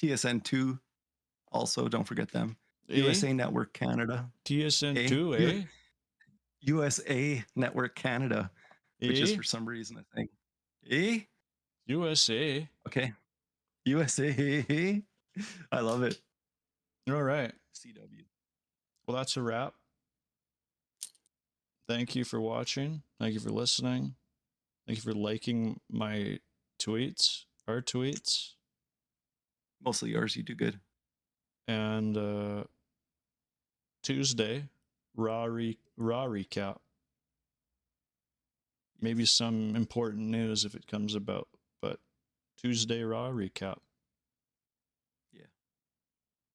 S1: TSN2. Also, don't forget them. USA Network Canada.
S2: TSN2, eh?
S1: USA Network Canada, which is for some reason I think.
S2: USA.
S1: Okay. USA. I love it.
S2: All right.
S1: CW.
S2: Well, that's a wrap. Thank you for watching. Thank you for listening. Thank you for liking my tweets, our tweets.
S1: Mostly yours. You do good.
S2: And Tuesday, Raw recap. Maybe some important news if it comes about, but Tuesday Raw recap.